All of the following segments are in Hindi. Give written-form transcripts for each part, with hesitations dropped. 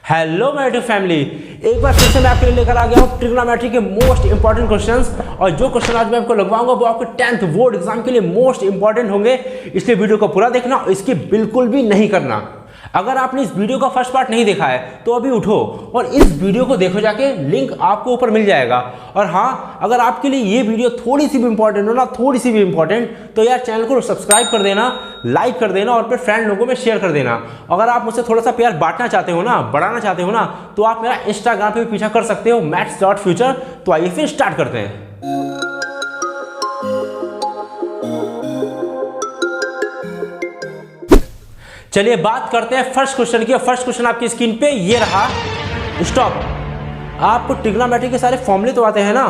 हेलो मेरी फैमिली, एक बार फिर से मैं आपके लिए लेकर आ गया हूँ ट्रिग्नोमेट्री के मोस्ट इंपॉर्टेंट क्वेश्चंस। और जो क्वेश्चन आज मैं आपको लगवाऊंगा वो आपके 10th बोर्ड एग्जाम के लिए मोस्ट इंपॉर्टेंट होंगे, इसलिए वीडियो को पूरा देखना और इसकी बिल्कुल भी नहीं करना। अगर आपने इस वीडियो का फर्स्ट पार्ट नहीं देखा है तो अभी उठो और इस वीडियो को देखो जाके, लिंक आपको ऊपर मिल जाएगा। और हाँ, अगर आपके लिए ये वीडियो थोड़ी सी भी इंपॉर्टेंट हो ना, थोड़ी सी भी इंपॉर्टेंट, तो यार चैनल को सब्सक्राइब कर देना, लाइक कर देना और अपने फ्रेंड लोगों में शेयर कर देना। अगर आप मुझसे थोड़ा सा प्यार बांटना चाहते हो ना, बढ़ाना चाहते हो ना, तो आप मेरा इंस्टाग्राम पे भी पीछा कर सकते हो, maths.future। तो आइए फिर स्टार्ट करते हैं। चलिए बात करते हैं फर्स्ट क्वेश्चन की। फर्स्ट क्वेश्चन आपकी स्क्रीन पे ये रहा। स्टॉप। आपको ट्रिग्नोमेट्री के सारे फॉर्मूले तो आते हैं ना?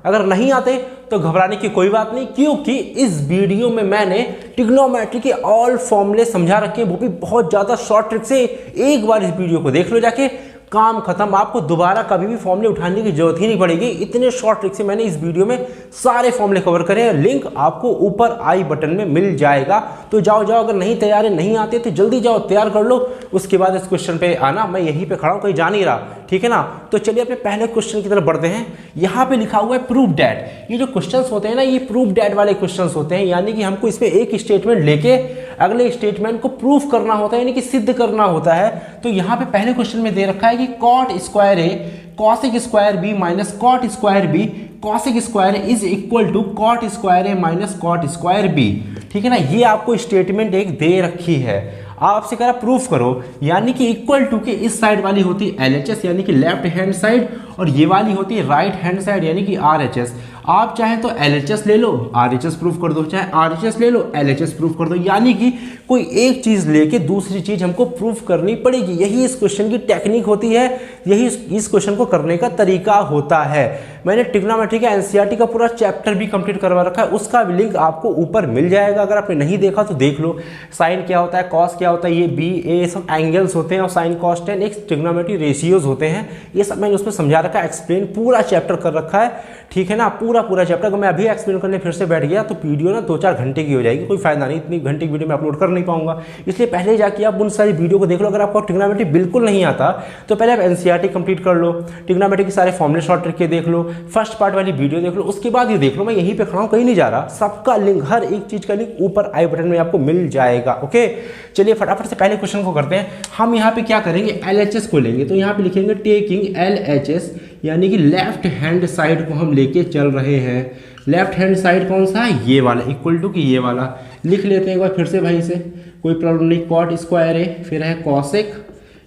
अगर नहीं आते तो घबराने की कोई बात नहीं, क्योंकि इस वीडियो में मैंने ट्रिग्नोमेट्री के ऑल फॉर्मूले समझा रखे हैं, वो भी बहुत ज़्यादा शॉर्ट ट्रिक से। एक बार इस वीडियो को देख लो जाके, काम खत्म। आपको दोबारा कभी भी फॉर्मूले उठाने की जरूरत ही नहीं पड़ेगी। इतने शॉर्ट ट्रिक से मैंने इस वीडियो में सारे फॉर्मूले कवर करे हैं। लिंक आपको ऊपर आई बटन में मिल जाएगा, तो जाओ जाओ। अगर नहीं तैयार है, नहीं आते तो जल्दी जाओ तैयार कर लो, उसके बाद इस क्वेश्चन पे आना। मैं यहीं पे खड़ा हूँ, कहीं जा नहीं रहा, ठीक है ना? तो चलिए अपने पहले क्वेश्चन की तरफ बढ़ते हैं। यहाँ पे लिखा हुआ है प्रूव डैट। ये जो क्वेश्चन होते हैं ना, ये प्रूव डैट वाले क्वेश्चन होते हैं, यानी कि हमको इसमें एक स्टेटमेंट लेके अगले स्टेटमेंट को प्रूव करना होता है, यानी कि सिद्ध करना होता है। तो यहाँ पे पहले क्वेश्चन में दे रखा है कि cot square A cosec square B minus cot square B cosec square is equal to cot square A minus cot square B. ठीक है ना? ये आपको स्टेटमेंट एक दे रखी है, आपसे कह रहा प्रूफ करो, यानी कि इक्वल टू के इस साइड वाली होती है LHS यानी कि लेफ्ट हैंड साइड, और ये वाली होती है राइट हैंड साइड यानी कि RHS। आप चाहे तो LHS ले लो, RHS प्रूफ कर दो, चाहे RHS ले लो, LHS प्रूफ कर दो, यानी कि कोई एक चीज लेके दूसरी चीज हमको प्रूफ करनी पड़ेगी। यही इस क्वेश्चन की टेक्निक होती है, यही इस क्वेश्चन को करने का तरीका होता है। मैंने ट्रिग्नोमेट्री का NCERT का पूरा चैप्टर भी कंप्लीट करवा रखा है, उसका भी लिंक आपको ऊपर मिल जाएगा। अगर आपने नहीं देखा तो देख लो। साइन क्या होता है, कॉस क्या होता है, ये बी ए सब एंगल्स होते हैं, और साइन कॉस टेन एक ट्रिग्नोमेट्री रेशियोज होते हैं। ये सब मैंने उसमें समझा रखा है, एक्सप्लेन पूरा चैप्टर कर रखा है, ठीक है ना? पूरा चैप्टर। अगर मैं अभी एक्सप्लेन करने फिर से बैठ गया तो वीडियो ना 2-4 घंटे की हो जाएगी, कोई फायदा नहीं। इतनी घंटे की वीडियो में अपलोड कर नहीं पाऊंगा, इसलिए पहले जाके आप उन सारी वीडियो को देख लो। अगर आपको ट्रिग्नोमेट्री बिल्कुल नहीं आता तो पहले आप NCERT कंप्लीट कर लो, ट्रिग्नोमेट्री के सारे फॉर्मूले शॉर्ट ट्रिक के देख लो, फर्स्ट पार्ट वाली वीडियो देख लो, उसके बाद ये देख लो। मैं यहीं पे खड़ा हूं, कहीं नहीं जा रहा। सबका लिंक, हर एक चीज का लिंक ऊपर आई बटन में आपको मिल जाएगा। ओके, चलिए फटाफट से पहले क्वेश्चन को करते हैं। हम यहाँ पे क्या करेंगे, LHS को लेंगे, तो यहाँ पे लिखेंगे टेकिंग LHS, यानी कि लेफ्ट हैंड साइड को हम लेके चल रहे हैं। लेफ्ट हैंड साइड कौन सा है? ये वाला, इक्वल टू कि ये वाला। लिख लेते हैं एक बार फिर से भाई से, कोई प्रॉब्लम नहीं। कॉट स्क्वायर ए, फिर है कॉसेक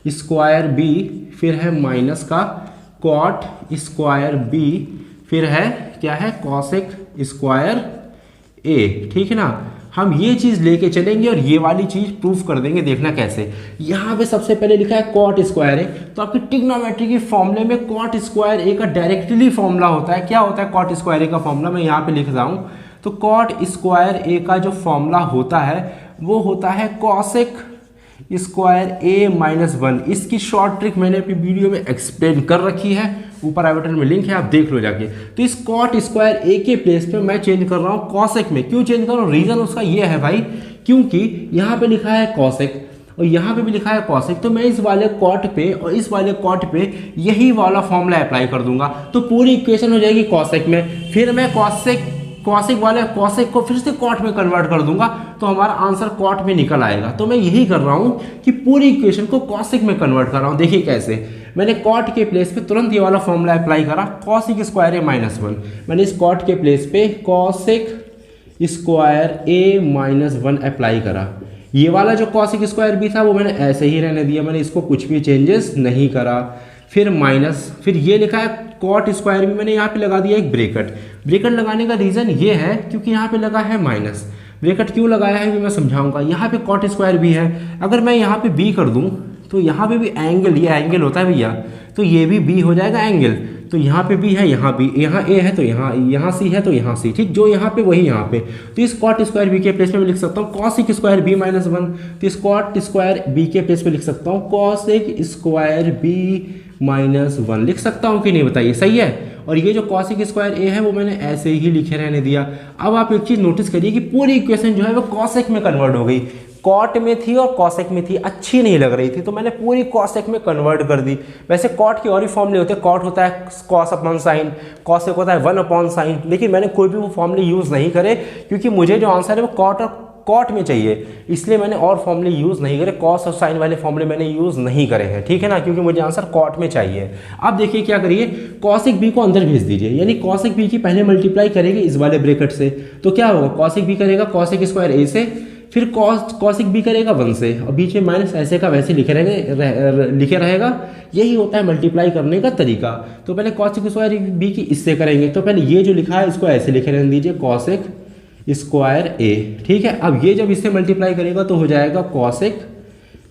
स्क्वायर बी, फिर है माइनस का कॉट स्क्वायर बी, फिर है क्या है, कॉसेक स्क्वायर ए। ठीक है ना? हम ये चीज लेके चलेंगे और ये वाली चीज प्रूफ कर देंगे। देखना कैसे। यहाँ पे सबसे पहले लिखा है कॉट स्क्वायर ए, तो आपकी ट्रिग्नोमेट्री के फॉर्मूले में कॉट स्क्वायर ए का डायरेक्टली फॉर्मूला होता है। क्या होता है कॉट स्क्वायर ए का फॉर्मूला? मैं यहाँ पे लिख रहा हूँ। तो कॉट स्क्वायर ए का जो फॉर्मूला होता है वो होता है कॉसेक स्क्वायर ए माइनस 1। इसकी शॉर्ट ट्रिक मैंने अपनी वीडियो में एक्सप्लेन कर रखी है, ऊपर आई बटन में लिंक है, आप देख लो जाके। तो इस कॉट स्क्वायर ए के प्लेस पे मैं चेंज कर रहा हूँ कॉसेक में। क्यों चेंज कर रहा हूँ? रीजन उसका ये है भाई, क्योंकि यहाँ पे लिखा है कॉसेक और यहाँ पे भी लिखा है कॉसेक, तो मैं इस वाले कॉट पे और इस वाले कॉट पे यही वाला फॉर्मूला अप्लाई कर दूंगा, तो पूरी इक्वेशन हो जाएगी कॉसेक में। फिर मैं कॉसेक वाले कॉसेक को फिर से कॉट में कन्वर्ट कर दूंगा, तो हमारा आंसर कॉट में निकल आएगा। तो मैं यही कर रहा हूँ कि पूरी इक्वेशन को कॉसेक में कन्वर्ट कर रहा हूँ। देखिए कैसे। मैंने कॉट के प्लेस पे तुरंत ये वाला फॉर्मूला अप्लाई करा, कॉसेक स्क्वायर ए माइनस 1। मैंने इस कॉट के प्लेस पे cosec square A minus 1 apply करा। ये वाला जो कॉसेक स्क्वायर बी था वो मैंने ऐसे ही रहने दिया, मैंने इसको कुछ भी चेंजेस नहीं करा। फिर माइनस, फिर ये लिखा है कॉट स्क्वायर भी, मैंने यहाँ पे लगा दिया एक ब्रेकेट। ब्रेकेट लगाने का रीजन ये है क्योंकि यहाँ पे लगा है माइनस। ब्रेकेट क्यों लगाया है भी मैं समझाऊंगा। यहाँ पे कॉट स्क्वायर भी है, अगर मैं यहाँ पे बी कर दूँ तो यहाँ पे भी एंगल, ये एंगल होता है भैया, तो ये भी बी हो जाएगा एंगल। तो यहाँ पे बी है, यहाँ बी, यहाँ ए है तो यहाँ सी है तो यहाँ सी, ठीक। जो यहाँ पे वही यहाँ पे। तो इस कॉट स्क्वायर बी के प्लेस में मैं लिख सकता हूँ कॉसेक स्क्वायर बी माइनस 1। तो इस कॉट स्क्वायर बी के प्लेस पे लिख सकता हूँ कॉसेक स्क्वायर बी माइनस 1। लिख सकता हूँ कि नहीं, बताइए, सही है? और ये जो कॉसेक स्क्वायर ए है वो मैंने ऐसे ही लिखे रहने दिया। अब आप एक चीज नोटिस करिए कि पूरी इक्वेशन जो है वो कॉसेक में कन्वर्ट हो गई। कॉट में थी और कॉसेक में थी, अच्छी नहीं लग रही थी, तो मैंने पूरी कॉसेक में कन्वर्ट कर दी। वैसे कॉट के और भी फॉर्मूले होते हैं, कॉट होता है कॉस अपॉन साइन, कॉसेक होता है 1 अपॉन साइन, लेकिन मैंने कोई भी वो फॉर्मूले यूज़ नहीं करे क्योंकि मुझे जो आंसर है वो कॉट और कॉट में चाहिए, इसलिए मैंने और फॉर्मूले यूज़ नहीं करे, कॉस और साइन वाले फॉर्मूले मैंने यूज़ नहीं करे हैं, ठीक है ना, क्योंकि मुझे आंसर कॉट में चाहिए। अब देखिए क्या करिए, कॉसेक बी को अंदर भेज दीजिए, यानी कॉसेक बी की पहले मल्टीप्लाई करेंगे इस वाले ब्रैकेट से, तो क्या होगा, कॉसेक बी करेगा कॉसेक स्क्वायर ए से, फिर कॉसेक बी करेगा 1 से, और बीच में माइनस ऐसे का वैसे लिखे रहेगा। यही होता है मल्टीप्लाई करने का तरीका। तो पहले कॉसेक स्क्वायर बी की इससे करेंगे, तो पहले ये जो लिखा है इसको ऐसे लिखे रहने दीजिए, कॉसेक स्क्वायर ए, ठीक है। अब ये जब इससे मल्टीप्लाई करेगा तो हो जाएगा कॉसेक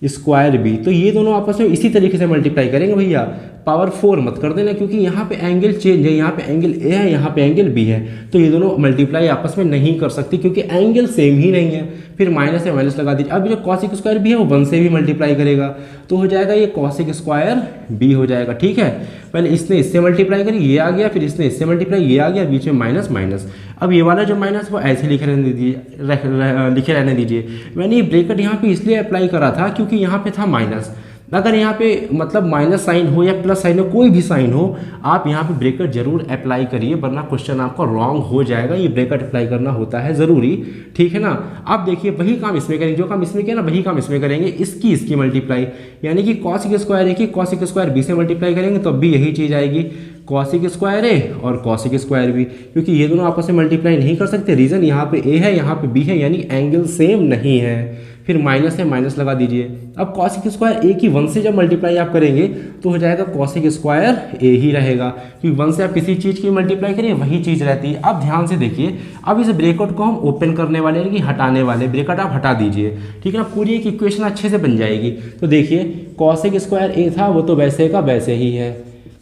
स्क्वायर बी, तो ये दोनों आपस में इसी तरीके से मल्टीप्लाई करेंगे भैया, पावर 4 मत कर देना क्योंकि यहाँ पे एंगल चेंज है, यहाँ पे एंगल ए है, यहाँ पे एंगल बी है, तो ये दोनों मल्टीप्लाई आपस में नहीं कर सकती क्योंकि एंगल सेम ही नहीं है। फिर माइनस से माइनस लगा दीजिए। अब जो कॉसेक स्क्वायर बी है वो 1 से भी मल्टीप्लाई करेगा, तो हो जाएगा ये कॉसेक स्क्वायर बी हो जाएगा, ठीक है। पहले इसने इससे मल्टीप्लाई करी, ये आ गया, फिर इसने इससे मल्टीप्लाई, ये आ गया, बीच में माइनस माइनस। अब ये वाला जो माइनस वो ऐसे लिखे रहने दीजिए। मैंने ये ब्रैकेट यहाँ पे इसलिए अप्लाई करा था क्योंकि यहाँ पे था माइनस, अगर यहाँ पे मतलब माइनस साइन हो या प्लस साइन हो, कोई भी साइन हो, आप यहाँ पे ब्रैकेट जरूर अप्लाई करिए, वरना क्वेश्चन आपका रॉन्ग हो जाएगा। ये ब्रैकेट अप्लाई करना होता है ज़रूरी, ठीक है ना। अब देखिए वही काम इसमें करेंगे, जो काम इसमें किया ना वही काम इसमें करेंगे, इसकी मल्टीप्लाई, यानी कि कॉसेक स्क्वायर ए की कॉसेक स्क्वायर बी से मल्टीप्लाई करेंगे तो अब भी यही चीज़ आएगी, कॉसेक स्क्वायर ए और कॉसेक स्क्वायर बी, क्योंकि ये दोनों आपस में मल्टीप्लाई नहीं कर सकते। रीज़न यहाँ पे ए है, यहाँ पे बी है, यानी एंगल सेम नहीं है। फिर माइनस है, माइनस लगा दीजिए। अब कॉसेक स्क्वायर ए की 1 से जब मल्टीप्लाई आप करेंगे तो हो जाएगा कॉसेक स्क्वायर ए ही रहेगा, क्योंकि 1 से आप किसी चीज़ की मल्टीप्लाई करिए वही चीज़ रहती है। अब ध्यान से देखिए, अब इस ब्रैकेट को हम ओपन करने वाले हैं कि हटाने वाले, ब्रैकेट आप हटा दीजिए, ठीक है ना, पूरी एक इक्वेशन अच्छे से बन जाएगी। तो देखिए कॉसेक स्क्वायर ए था वो तो वैसे का वैसे ही है,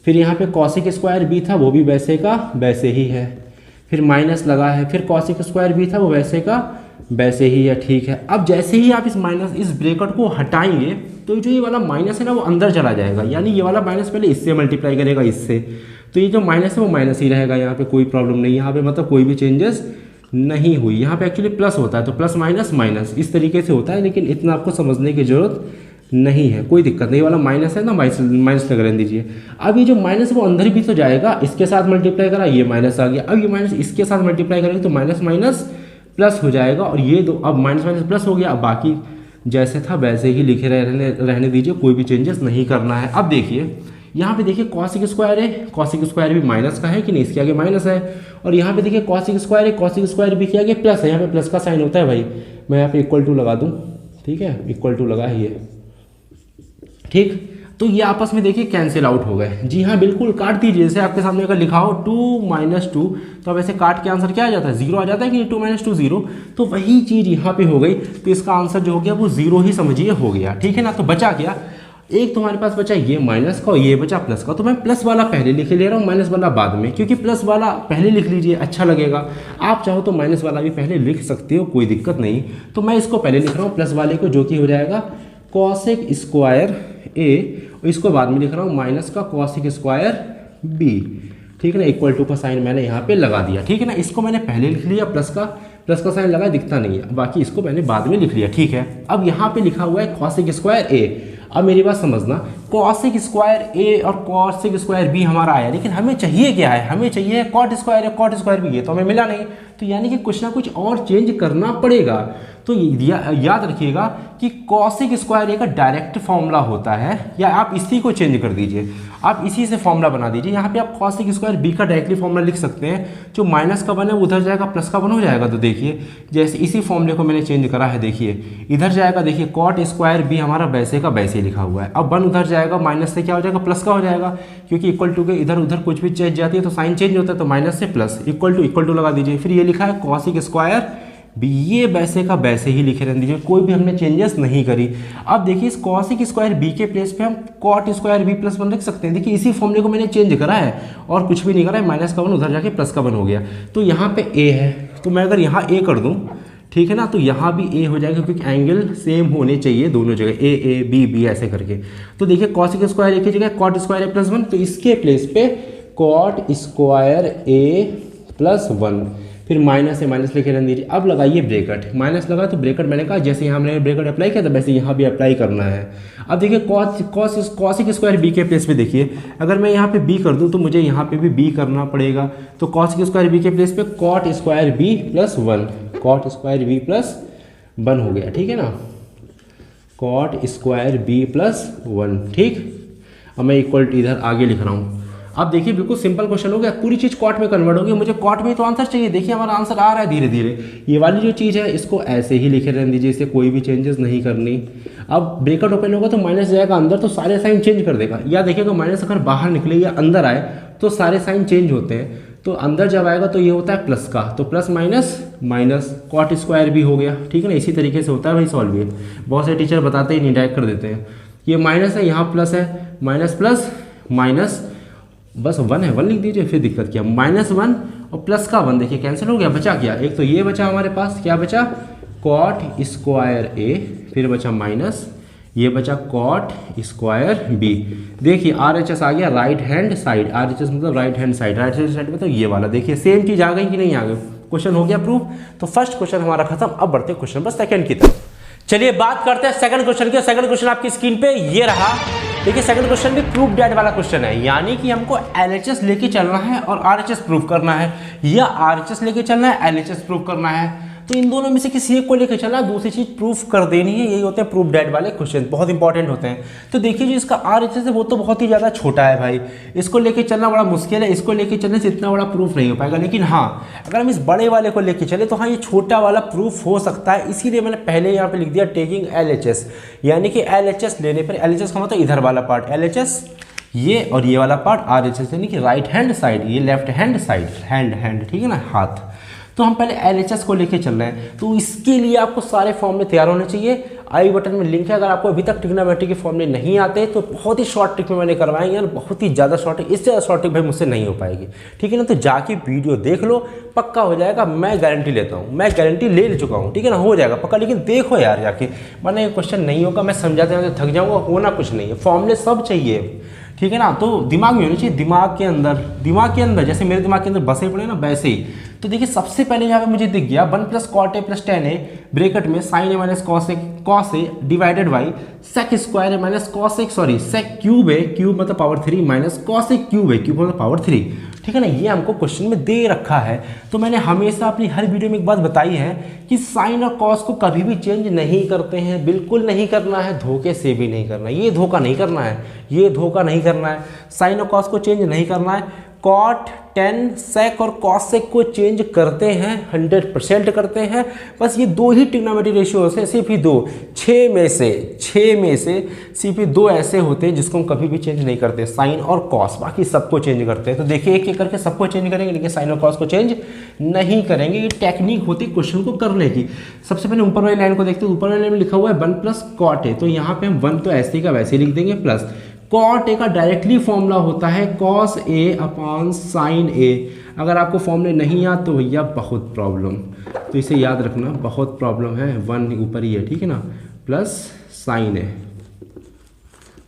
फिर यहाँ पे कॉसेक स्क्वायर बी था वो भी वैसे का वैसे ही है, फिर माइनस लगा है, फिर कॉसेक स्क्वायर बी था वो वैसे का वैसे ही है, ठीक है। अब जैसे ही आप इस ब्रैकेट को हटाएंगे तो जो ये वाला माइनस है ना वो अंदर चला जाएगा, यानी ये वाला माइनस पहले इससे मल्टीप्लाई करेगा इससे, तो ये जो माइनस है वो माइनस ही रहेगा, यहाँ पे कोई प्रॉब्लम नहीं, यहाँ पे मतलब कोई भी चेंजेस नहीं हुई। यहाँ पे एक्चुअली प्लस होता है तो प्लस माइनस माइनस इस तरीके से होता है, लेकिन इतना आपको समझने की जरूरत नहीं है, कोई दिक्कत नहीं। वाला माइनस है ना, माइनस लगा रहने दीजिए। अब ये जो माइनस वो अंदर भी तो जाएगा, इसके साथ मल्टीप्लाई करा ये माइनस आ गया, अब ये माइनस इसके साथ मल्टीप्लाई करेंगे तो माइनस माइनस प्लस हो जाएगा, और ये दो अब माइनस माइनस प्लस हो गया। अब बाकी जैसे था वैसे ही लिखे रहने दीजिए, कोई भी चेंजेस नहीं करना है। अब देखिए यहाँ पे देखिए कॉसेक स्क्वायर है, कॉसेक स्क्वायर भी माइनस का है कि नहीं, इसके आगे माइनस है, और यहाँ पे देखिए कॉसेक स्क्वायर है, कॉसेक स्क्वायर भी के आगे प्लस है, यहाँ पे प्लस का साइन होता है भाई, मैं यहाँ पे इक्वल टू लगा दूँ, ठीक है, इक्वल टू लगा है ये, ठीक। तो ये आपस में देखिए कैंसिल आउट हो गए। जी हाँ बिल्कुल, काट दीजिए, जैसे आपके सामने अगर लिखा हो 2 - 2, तो अब ऐसे काट के आंसर क्या आ जाता है, 0 आ जाता है कि 2 - 2 0, तो वही चीज़ यहाँ पे हो गई। तो इसका आंसर जो हो गया वो 0 ही समझिए हो गया, ठीक है ना। तो बचा क्या, एक तुम्हारे पास बचा ये माइनस का और ये बचा प्लस का, तो मैं प्लस वाला पहले लिख ले रहा हूँ, माइनस वाला बाद में, क्योंकि प्लस वाला पहले लिख लीजिए अच्छा लगेगा। आप चाहो तो माइनस वाला भी पहले लिख सकते हो, कोई दिक्कत नहीं। तो मैं इसको पहले लिख रहा हूँ प्लस वाले को, जो कि हो जाएगा कॉसेक स्क्वायर ए, और इसको बाद में लिख रहा हूँ माइनस का कॉसेक स्क्वायर बी, ठीक है ना। इक्वल टू का साइन मैंने यहाँ पे लगा दिया, ठीक है ना। इसको मैंने पहले लिख लिया, प्लस का साइन लगा, दिखता नहीं है, बाकी इसको मैंने बाद में लिख लिया, ठीक है। अब यहाँ पे लिखा हुआ है कॉसेक स्क्वायर ए। अब मेरी बात समझना, कॉसेक स्क्वायर ए और कॉसेक स्क्वायर बी हमारा आया, लेकिन हमें चाहिए क्या है, हमें चाहिए कॉट स्क्वायर बी, ये तो हमें मिला नहीं, तो यानी कि कुछ ना कुछ और चेंज करना पड़ेगा। तो याद रखिएगा कि कॉसेक स्क्वायर ए का डायरेक्ट फॉर्मूला होता है, या आप इसी को चेंज कर दीजिए, आप इसी से फॉर्मूला बना दीजिए। यहाँ पे आप कॉसेक स्क्वायर बी का डायरेक्टली फॉर्मूला लिख सकते हैं, जो माइनस का बने उधर जाएगा, प्लस का बन हो जाएगा। तो देखिए जैसे इसी फॉर्मूले को मैंने चेंज करा है, देखिए इधर जाएगा, देखिए कॉट स्क्वायर बी हमारा वैसे का वैसे लिखा हुआ है। अब वन उधर जाएगा, माइनस से क्या हो जाएगा, प्लस का हो जाएगा, क्योंकि इक्वल टू के इधर उधर कुछ भी चेंज जाती है तो साइन चेंज होता है, तो माइनस से प्लस, इक्वल टू लगा दीजिए। फिर ये लिखा है कॉसेक स्क्वायर बी, ये वैसे का वैसे ही लिखे रहने दीजिए, कोई भी हमने चेंजेस नहीं करी। अब देखिए इस कॉसेक स्क्वायर बी के प्लेस पे हम कॉट स्क्वायर बी प्लस 1 लिख सकते हैं। देखिए इसी फॉर्मूले को मैंने चेंज करा है और कुछ भी नहीं करा है, माइनस का 1 उधर जाके प्लस का 1 हो गया। तो यहाँ पे ए है, तो मैं अगर यहाँ ए कर दूँ, ठीक है ना, तो यहाँ भी ए हो जाएगा, क्योंकि एंगल सेम होने चाहिए दोनों जगह, ए बी ऐसे करके। तो देखिए कॉसेक स्क्वायर ए की जगह कॉट स्क्वायर ए प्लस 1, तो इसके प्लेस पे कॉट स्क्वायर ए प्लस 1, फिर माइनस है, माइनस लेके रहने दीजिए। अब लगाइए ब्रैकेट, माइनस लगा तो ब्रैकेट मैंने कहा जैसे यहाँ हमने ब्रैकेट अप्लाई किया था वैसे यहाँ भी अप्लाई करना है। अब देखिए कॉसिक स्क्वायर बी के प्लेस पे देखिए, अगर मैं यहाँ पे बी कर दूँ तो मुझे यहाँ पे भी बी करना पड़ेगा। तो कॉसिक स्क्वायर बी के प्लेस पे cot square B plus 1, cot square B plus 1 हो गया, ठीक है ना, कॉट स्क्वायर बी प्लस 1, ठीक। अब मैं इक्वल इधर आगे लिख रहा हूँ। अब देखिए बिल्कुल सिंपल क्वेश्चन हो गया, पूरी चीज़ कॉट में कन्वर्ट होगी, मुझे कॉट में तो आंसर चाहिए। देखिए हमारा आंसर आ रहा है धीरे धीरे। ये वाली जो चीज़ है इसको ऐसे ही लिखे रहने दीजिए, इसे कोई भी चेंजेस नहीं करनी। अब ब्रैकेट ओपन होगा तो माइनस जाएगा अंदर तो सारे साइन चेंज कर देगा, या देखिएगा माइनस अगर बाहर निकले या अंदर आए तो सारे साइन चेंज होते हैं। तो अंदर जब आएगा तो ये होता है प्लस का, तो plus minus minus, cot square भी हो गया, ठीक है ना। इसी तरीके से होता है भाई सॉल्व ये, बहुत से टीचर बताते ही नहीं, डायरेक्ट कर देते हैं। ये माइनस है, यहाँ प्लस है, माइनस प्लस माइनस, बस 1 है, 1 लिख दीजिए, फिर दिक्कत क्या, -1 और प्लस का 1 देखिए कैंसिल हो गया, बचा क्या, एक तो ये बचा हमारे पास, क्या बचा, कॉट स्क्वायर ए, फिर बचा माइनस, ये बचा कॉट स्क्वायर बी। देखिए RHS आ गया राइट हैंड साइड, RHS मतलब right hand side, right hand side मतलब ये वाला। देखिए सेम चीज़ आ गई कि नहीं आ गई, क्वेश्चन हो गया प्रूफ। तो फर्स्ट क्वेश्चन हमारा खत्म, अब बढ़ते क्वेश्चन बस सेकंड की तरफ। चलिए बात करते हैं सेकंड क्वेश्चन की। सेकंड क्वेश्चन आपकी स्क्रीन पे ये रहा। देखिए सेकंड क्वेश्चन भी प्रूफ डेट वाला क्वेश्चन है, यानी कि हमको LHS लेके चलना है और RHS प्रूफ करना है, या RHS लेके चलना है LHS प्रूफ करना है। तो इन दोनों में से किसी एक को लेकर चलना, दूसरी चीज प्रूफ कर देनी है। यही होते हैं प्रूफ डेट वाले क्वेश्चन, बहुत इंपॉर्टेंट होते हैं। तो देखिए जो इसका RHS है वो तो बहुत ही ज़्यादा छोटा है भाई, इसको लेके चलना बड़ा मुश्किल है, इसको लेके चलने से इतना बड़ा प्रूफ नहीं हो पाएगा। लेकिन हाँ अगर हम इस बड़े वाले को लेके चले तो हाँ ये छोटा वाला प्रूफ हो सकता है। इसीलिए मैंने पहले यहाँ पे लिख दिया टेकिंग LHS, यानी कि LHS लेने पर, LHS का मतलब इधर वाला पार्ट LHS, ये और ये वाला पार्ट RHS, यानी कि राइट हैंड साइड, ये लेफ्ट हैंड साइड, हैंड ठीक है ना, हाथ। तो हम पहले LHS को लेके चल रहे हैं, तो इसके लिए आपको सारे फॉर्मूले तैयार होने चाहिए। आई बटन में लिंक है, अगर आपको अभी तक ट्रिग्नोमेट्री के फॉर्मूले नहीं आते तो बहुत ही शॉर्ट ट्रिक में मैंने करवाए यार, बहुत ही ज़्यादा शॉर्ट ट्रिक, इससे ज़्यादा शॉर्ट ट्रिक भाई मुझसे नहीं हो पाएगी, ठीक है ना। तो जाके वीडियो देख लो, पक्का हो जाएगा, मैं गारंटी लेता हूँ, मैं गारंटी ले चुका हूँ, ठीक है ना, हो जाएगा पक्का। लेकिन देखो यार जाके, वरना ये क्वेश्चन नहीं होगा, मैं समझाते हैं थक जाऊँगा, होना कुछ नहीं है, फॉर्मूले सब चाहिए, ठीक है ना। तो दिमाग में होनी चाहिए, दिमाग के अंदर जैसे मेरे दिमाग के अंदर बसे पड़े ना वैसे ही। तो देखिए सबसे पहले यहाँ पे मुझे दिख गया 1 + cot a + tan a bracket में sin a - cos a divided by sec square a - cos a, sorry sec cube a, cube मतलब power 3 minus cos a cube a, cube मतलब पावर 3, ठीक है ना। ये हमको क्वेश्चन में दे रखा है। तो मैंने हमेशा अपनी हर वीडियो में एक बात बताई है कि साइन और कॉस को कभी भी चेंज नहीं करते हैं, बिल्कुल नहीं करना है, धोखे से भी नहीं करना है, ये धोखा नहीं करना है, ये धोखा नहीं करना है। साइन और कॉस को चेंज नहीं करना है। कॉट, टेन, सेक और कॉसेक को चेंज करते हैं, 100% करते हैं। बस ये 2 ही ट्रिग्नोमेट्री रेशियो है, सिर्फ ही 2, 6 में से सिर्फ ही 2 ऐसे होते हैं जिसको हम कभी भी चेंज नहीं करते, साइन और कॉस, बाकी सबको चेंज करते हैं। तो देखिए एक एक करके सबको चेंज करेंगे, लेकिन साइन और कॉस को चेंज नहीं करेंगे। ये टेक्निक होती है क्वेश्चन को करने की। सबसे पहले ऊपर वाली लाइन को देखते हैं। ऊपर वाली लाइन में लिखा हुआ है 1 + cot a, तो यहाँ पे हम 1 तो ऐसे का वैसे लिख देंगे, प्लस cot a का डायरेक्टली फॉर्मूला होता है cos a / sin a। अगर आपको फॉर्मूले नहीं याद तो भैया बहुत प्रॉब्लम, तो इसे याद रखना, बहुत प्रॉब्लम है। 1 ऊपर ही है, ठीक है ना, प्लस sin a,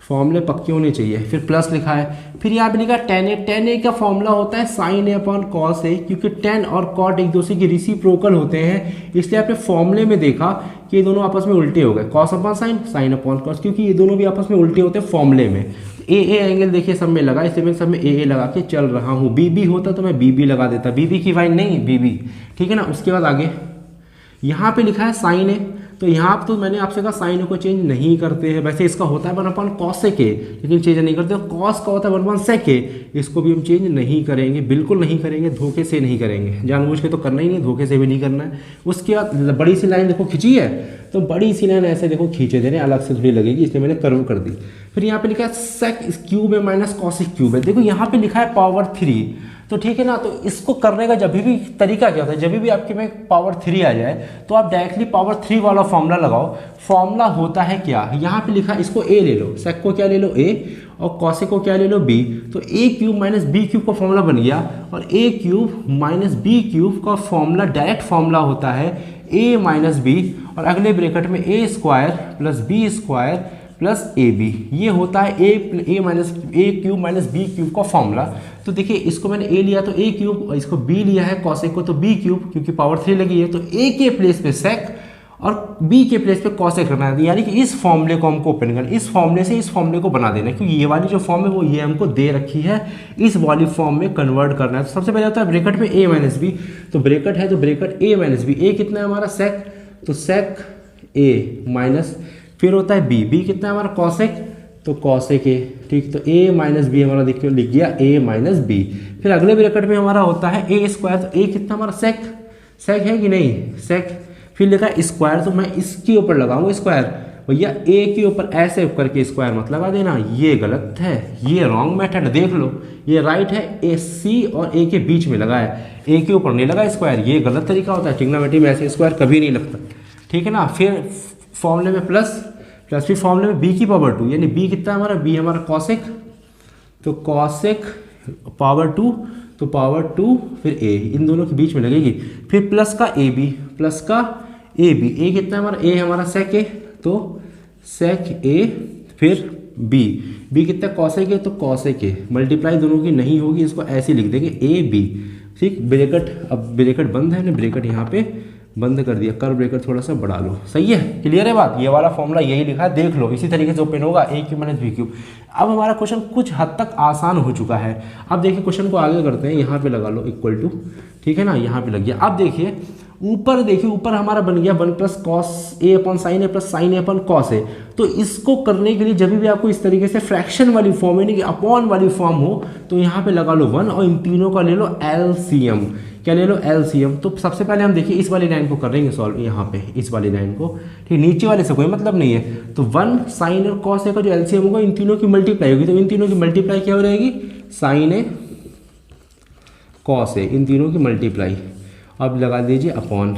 फॉर्मूले पक्के होने चाहिए। फिर प्लस लिखा है, फिर यहाँ पे लिखा tan a का फॉर्मूला होता है sin a / cos a, क्योंकि tan और cot एक दूसरे के रिसिप्रोकल होते हैं, इसलिए आपने फॉर्मूले में देखा कि ये दोनों आपस में उल्टे हो गए, cos / sin, sin / cos, क्योंकि ये दोनों भी आपस में उल्टे होते हैं फॉर्मूले में। ए एंगल देखिए सब में लगा, इसलिए मैं सब में ए लगा के चल रहा हूँ। बी होता तो मैं बी लगा देता, बी की वाइन नहीं, बी, ठीक है ना। उसके बाद आगे यहाँ पे लिखा है sin a, तो यहाँ तो मैंने आपसे कहा साइन को चेंज नहीं करते हैं। वैसे इसका होता है 1 / cos a, लेकिन चेंज नहीं करते। कॉस का होता है 1 / sec a, इसको भी हम चेंज नहीं करेंगे, बिल्कुल नहीं करेंगे, धोखे से नहीं करेंगे, जानबूझ के तो करना ही नहीं, धोखे से भी नहीं करना है। उसके बाद बड़ी सी लाइन देखो खींची है, तो बड़ी सी लाइन ऐसे देखो खींचे दे रहे हैं, अलग से थोड़ी लगेगी, इसलिए मैंने कर्व कर दी। फिर यहाँ पे लिखा है sec cube a - cos cube है, देखो यहाँ पे लिखा है पावर 3, तो ठीक है ना। तो इसको करने का जब भी तरीका क्या होता है, जब भी आपके में पावर 3 आ जाए तो आप डायरेक्टली पावर 3 वाला फॉर्मूला लगाओ। फॉर्मूला होता है क्या, यहाँ पे लिखा, इसको a ले लो, सेक को क्या ले लो a, और कॉसेक को क्या ले लो b, तो a³ - b³ का फॉर्मूला बन गया। और a³ - b³ का फॉर्मूला डायरेक्ट फॉर्मूला होता है a - b, और अगले ब्रैकेट में a² + b² plus A B, ये होता है ए माइनस ए क्यूब माइनस बी क्यूब का फॉर्मूला। तो देखिए इसको मैंने ए लिया तो ए क्यूब, इसको बी लिया है कॉसेक को तो बी क्यूब, क्योंकि पावर 3 लगी है, तो ए के प्लेस पे सेक और बी के प्लेस पे कॉसेक रखना है, यानी कि इस फॉर्मूले को हमको ओपन करना, इस फॉर्मूले से इस फॉर्मूले को बना देना है, क्योंकि ये वाली जो फॉर्म है वो ये हमको दे रखी है, इस वाली फॉर्म में कन्वर्ट करना है। तो सबसे पहले होता है ब्रैकेट में ए माइनस बी, तो ब्रैकेट है तो ब्रैकेट ए माइनस बी, ए कितना है हमारा सेक, तो सेक ए माइनस, फिर होता है बी, बी कितना है हमारा कॉसेक, तो कॉसेक ए, ठीक, तो ए माइनस बी हमारा देखिए लिख गया ए माइनस बी। फिर अगले ब्रैकेट में हमारा होता है ए स्क्वायर, तो ए कितना हमारा सेक, सेक है कि नहीं सेक, फिर लिखा है स्क्वायर, तो मैं इसके ऊपर लगाऊंगा स्क्वायर, भैया ए के ऊपर ऐसे करके स्क्वायर मत लगा देना, ये गलत है, ये रॉन्ग मेथड, देख लो ये राइट है, ए सी और ए के बीच में लगा है, ए के ऊपर नहीं लगा स्क्वायर, ये गलत तरीका होता है, ट्रिग्नोमेट्री में ऐसे स्क्वायर कभी नहीं लगता, ठीक है ना। फिर फॉर्मूले में प्लस प्लस, फिर फॉर्मूले में बी की पावर 2, यानी बी कितना हमारा, बी हमारा कॉसेक, तो कॉसेक पावर 2, तो पावर 2 फिर ए, इन दोनों के बीच में लगेगी, फिर प्लस का ए बी, प्लस का ए बी, ए कितना है हमारा, ए हमारा सेक ए, तो सेक ए, फिर बी, बी कितना कॉसेक ए, तो कॉसेक ए, मल्टीप्लाई दोनों की नहीं होगी, इसको ऐसे लिख देंगे ए बी, ठीक, ब्रैकेट, अब ब्रैकेट बंद है, ब्रैकेट यहाँ पे बंद कर दिया, कर ब्रैकेट थोड़ा सा बढ़ा लो, सही है, क्लियर है बात, ये वाला फॉर्मूला यही लिखा है, देख लो इसी तरीके से ओपन होगा ए क्यूब माइनस बी क्यूब। अब हमारा क्वेश्चन कुछ हद तक आसान हो चुका है। अब देखिए क्वेश्चन को आगे करते हैं, यहाँ पे लगा लो इक्वल टू, ठीक है ना, यहाँ पे लग गया। अब देखिए ऊपर, देखिए ऊपर हमारा बन गया 1 plus cos A upon sign A plus sign A upon cos A. तो इसको करने के लिए जब भी आपको इस तरीके से फ्रैक्शन वाली फॉर्म यानी कि अपॉन वाली फॉर्म हो, तो यहाँ पे लगा लो 1 और इन तीनों का ले लो एलसीएम, क्या ले लो एलसीएम। तो सबसे पहले हम देखिए इस वाली लाइन को करेंगे सॉल्व, यहाँ पे इस वाली लाइन को, ठीक, नीचे वाले से कोई मतलब नहीं है। तो 1 साइन और कॉस ए का जो एलसीएम होगा इन तीनों की मल्टीप्लाई होगी, तो इन तीनों की मल्टीप्लाई क्या हो रहेगी, साइन ए कॉस ए, इन तीनों की मल्टीप्लाई, अब लगा दीजिए अपॉन।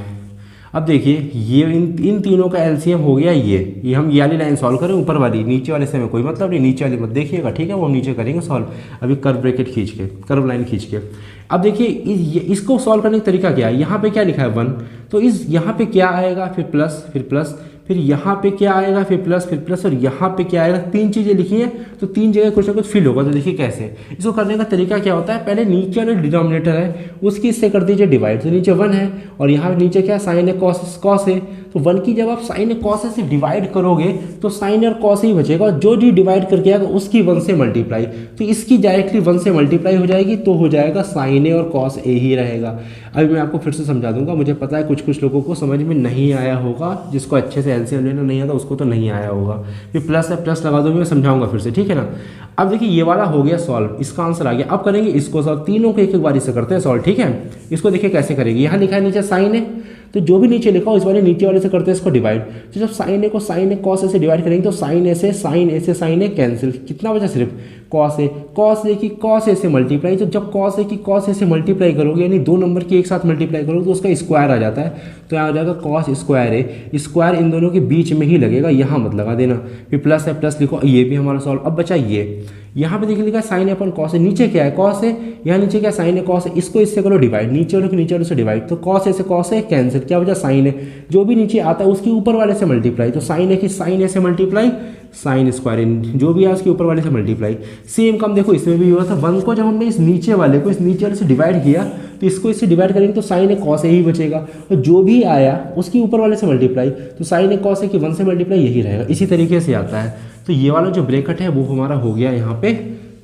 अब देखिए ये इन तीनों का एलसीएम हो गया, ये हम ये वाली लाइन सॉल्व करें, ऊपर वाली, नीचे वाले से हमें कोई मतलब नहीं, नीचे वाली मत देखिएगा, ठीक है, वो नीचे करेंगे सॉल्व, अभी कर्व ब्रैकेट खींच के, कर्व लाइन खींच के। अब देखिए इसको सॉल्व करने का तरीका क्या है, यहाँ पे क्या लिखा है 1, तो इस यहाँ पे क्या आएगा, फिर प्लस, फिर प्लस, फिर यहाँ पे क्या आएगा, फिर प्लस, और यहाँ पे क्या आएगा, 3 चीज़ें लिखी हैं, तो 3 जगह कुछ ना कुछ फिल होगा। तो देखिए कैसे इसको करने का तरीका क्या होता है, पहले नीचे वाला डिनोमिनेटर है उसकी इससे कर दीजिए डिवाइड, तो नीचे 1 है और यहाँ नीचे क्या साइन है कॉस है, तो 1 की जब आप साइन है कॉस से डिवाइड करोगे तो साइन और कॉस ही बचेगा, और जो डिवाइड करके आएगा उसकी 1 से मल्टीप्लाई, तो इसकी डायरेक्टली 1 से मल्टीप्लाई हो जाएगी, तो हो जाएगा साइन ए और कॉस ए ही रहेगा। अभी मैं आपको फिर से समझा दूंगा, मुझे पता है कुछ लोगों को समझ में नहीं आया होगा, जिसको अच्छे से एलसीएम लेना नहीं आता उसको तो नहीं आया होगा, फिर प्लस है प्लस लगा दो, मैं समझाऊंगा फिर से, ठीक है ना। अब देखिए ये वाला हो गया सॉल्व, इसका आंसर आ गया। अब करेंगे इसको सॉल्व, तीनों को एक बारी से करते हैं सॉल्व, ठीक है। इसको देखिए कैसे करेंगे, यहाँ लिखा है नीचे साइन है, तो जो भी नीचे लिखा हो इस वाले नीचे वाले से करते हैं इसको डिवाइड, तो जब साइन ए को साइन ए कॉस ए से डिवाइड करेंगे तो साइन ए से साइन ए कैंसिल, कितना बचा सिर्फ कॉस ए की कॉस ए से मल्टीप्लाई, तो जब कॉस ए की कॉस ए से मल्टीप्लाई करोगे यानी 2 नंबर की एक साथ मल्टीप्लाई करोगे तो उसका स्क्वायर आ जाता है, तो यहाँ आ जाएगा कॉस स्क्वायर ए, स्क्वायर इन दोनों के बीच में ही लगेगा, यहाँ मत लगा देना, फिर प्लस है प्लस लिखो, ये भी हमारा सॉल्व। अब बचा ये, यहाँ पे देखिए लिखा है साइन अपन कॉस है, नीचे क्या है कॉस है, यहाँ नीचे क्या साइन है कॉस है, इसको इससे करो डिवाइड, नीचे वाले को नीचे वाले से डिवाइड, तो कॉस ए से कॉस है कैंसिल, क्या वजह साइन है, जो भी नीचे आता है उसके ऊपर वाले से मल्टीप्लाई, तो साइन है कि साइन ए से मल्टीप्लाई, साइन स्क्वायर इन जो भी है उसके ऊपर वाले से मल्टीप्लाई। सेम काम देखो इसमें भी हुआ था, 1 को जब हमने इस नीचे वाले को इस नीचे वाले से डिवाइड किया तो इसको इससे डिवाइड करेंगे तो साइन ए कॉस ए ही बचेगा, और जो भी आया उसके ऊपर वाले से मल्टीप्लाई, तो साइन ए कॉस ए की 1 से मल्टीप्लाई यही रहेगा, इसी तरीके से आता है। तो ये वाला जो ब्रैकेट है वो हमारा हो गया यहाँ पे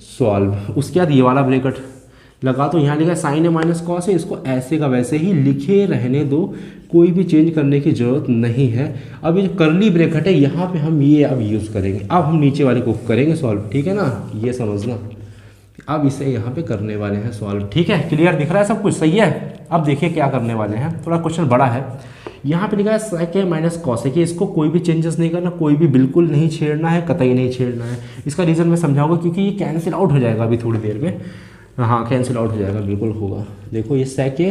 सॉल्व। उसके बाद ये वाला ब्रैकेट लगा, तो यहाँ लिखा है साइन ए माइनस कॉस है, इसको ऐसे का वैसे ही लिखे रहने दो, कोई भी चेंज करने की जरूरत नहीं है। अब ये जो करली ब्रैकेट है यहाँ पे हम ये अब यूज़ करेंगे, अब हम नीचे वाले को करेंगे सॉल्व, ठीक है ना, ये समझना। अब इसे यहाँ पे करने वाले हैं सॉल्व, ठीक है, क्लियर दिख रहा है सब कुछ, सही है। अब देखिए क्या करने वाले हैं, थोड़ा क्वेश्चन बड़ा है। यहाँ पे लिखा है सेक ए माइनस कॉस ए, कि इसको कोई भी चेंजेस नहीं करना, कोई भी बिल्कुल नहीं छेड़ना है, कतई नहीं छेड़ना है। इसका रीज़न मैं समझाऊंगा क्योंकि ये कैंसिल आउट हो जाएगा अभी थोड़ी देर में, हाँ कैंसिल आउट हो जाएगा, बिल्कुल होगा। देखो ये सेक ए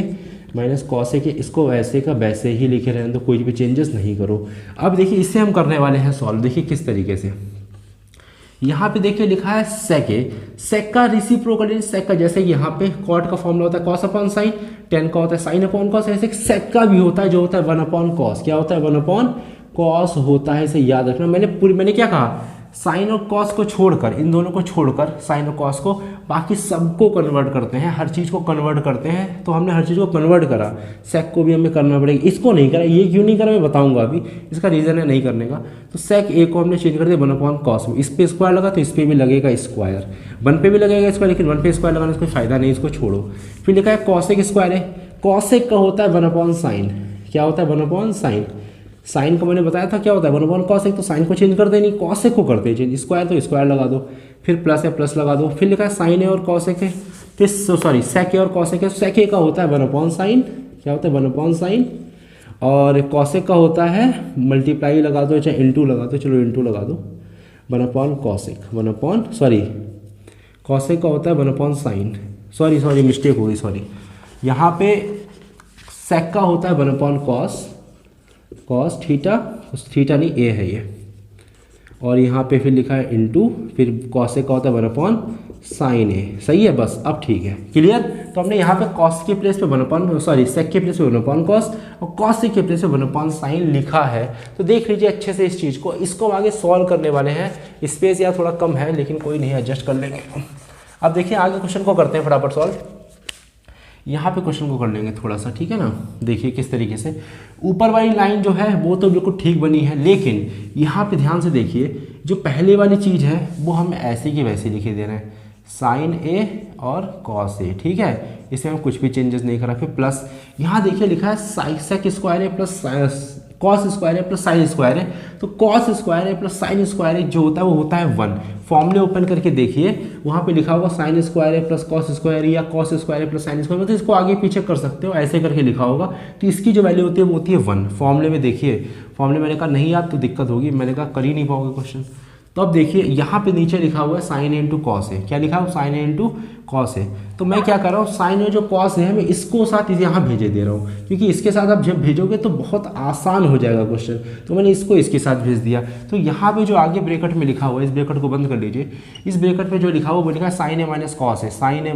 माइनस कॉस ए के, इसको ऐसे का वैसे ही लिखे रहने तो कोई भी चेंजेस नहीं करो। अब देखिए इससे हम करने वाले हैं सॉल्व, देखिए किस तरीके से। यहाँ पे देखिए लिखा है सेक ए, सेक का रेसिप्रोकल, सेक का जैसे यहाँ पे कॉट का फॉर्मूला होता है कॉस अपॉन साइन, टेन का होता है साइन अपॉन कॉस, ऐसे सेक का भी होता है जो होता है 1 अपॉन कॉस, क्या होता है 1 अपॉन कॉस होता है, इसे याद रखना। मैंने क्या कहा, साइन और कॉस को छोड़कर, इन दोनों को छोड़कर साइन और कॉस को, बाकी सबको कन्वर्ट करते हैं, हर चीज़ को कन्वर्ट करते हैं। तो हमने हर चीज़ को कन्वर्ट करा, सेक को भी हमें करना पड़ेगा। इसको नहीं करा, ये क्यों नहीं करा मैं बताऊंगा अभी, इसका रीज़न है नहीं करने का। तो सेक ए को हमने चेंज कर दिया 1/cos में, इस पे स्क्वायर लगा तो इस पर भी लगेगा स्क्वायर, 1 पे भी लगेगा स्क्वायर, लेकिन 1 पे स्क्वायर लगाने से कोई फायदा नहीं, इसको छोड़ो। फिर लिखा है कॉसेक स्क्वायर है, कॉसेक का होता है 1/sin, क्या होता है 1/sin, साइन को मैंने बताया था क्या होता है 1/cos, तो साइन को चेंज कर देनी, कॉसेक को करते हैं चेंज, स्क्वायर तो स्क्वायर लगा दो, फिर प्लस है प्लस लगा दो। फिर लिखा है साइन ए और कॉसेक है, फिर सॉरी सेक ए और कॉसेक है, सेक ए का होता है 1/sin, क्या होता है 1/sin, और कॉसेक का होता है मल्टीप्लाई लगा दो चाहे इंटू लगा दो, चलो इंटू लगा दो, 1/cosec, सॉरी कॉसेक का होता है 1/sin, सॉरी मिस्टेक हो गई, सॉरी यहाँ पे सेक का होता है 1/cos, cos थीटा, थीटा नहीं ए है ये, और यहाँ पे फिर लिखा है इंटू, फिर कॉसेक का होता है 1/sin ए, सही है बस अब ठीक है क्लियर। तो हमने यहाँ पे कॉस के प्लेस पे सेक के प्लेस पे 1/cos और कॉसेक के प्लेस पे 1/sin लिखा है। तो देख लीजिए अच्छे से इस चीज़ को, इसको हम आगे सॉल्व करने वाले हैं, स्पेस या थोड़ा कम है लेकिन कोई नहीं, एडजस्ट कर लेंगे। अब देखिए आगे क्वेश्चन को करते हैं फटाफट सॉल्व, यहाँ पे क्वेश्चन को कर लेंगे थोड़ा सा, ठीक है ना। देखिए किस तरीके से ऊपर वाली लाइन जो है वो तो बिल्कुल ठीक बनी है, लेकिन यहाँ पे ध्यान से देखिए जो पहले वाली चीज़ है वो हम ऐसे की वैसे लिखे दे रहे हैं, साइन ए और कॉस ए, ठीक है, इसमें हम कुछ भी चेंजेस नहीं करा। फिर प्लस यहाँ देखिए लिखा है सेक स्क्वायर है प्लस कॉस स्क्वायर है प्लस साइन स्क्वायर है, तो कॉस स्क्वायर है प्लस साइन स्क्वायर है जो होता है वो होता है 1। फॉर्मूले ओपन करके देखिए वहाँ पे लिखा होगा साइन स्क्वायर है प्लस कॉस स्क्वायर या कॉस स्क्वायर है प्लस साइन स्क्वायर, मतलब इसको आगे पीछे कर सकते हो, ऐसे करके लिखा होगा। तो इसकी जो वैल्यू होती है वो होती है 1। फॉर्मूले में देखिए, फॉर्मूले मैंने कहा नहीं याद तो दिक्कत होगी, मैंने कहा कर ही नहीं पाओगे क्वेश्चन। तो अब देखिए यहाँ पे नीचे लिखा हुआ है साइन ए इंटू कॉस है, क्या लिखा है साइन ए इंटू कॉस है। तो मैं क्या कर रहा हूँ, साइन ए जो कॉस है मैं इसको साथ यहाँ भेजे दे रहा हूँ, क्योंकि इसके साथ आप जब भेजोगे तो बहुत आसान हो जाएगा क्वेश्चन, तो मैंने इसको इसके साथ भेज दिया। तो यहाँ पे जो आगे ब्रैकेट में लिखा हुआ है, इस ब्रैकेट को बंद कर लीजिए, इस ब्रैकेट में जो लिखा हुआ वो लिखा है साइन ए माइनस कॉस है, साइन ए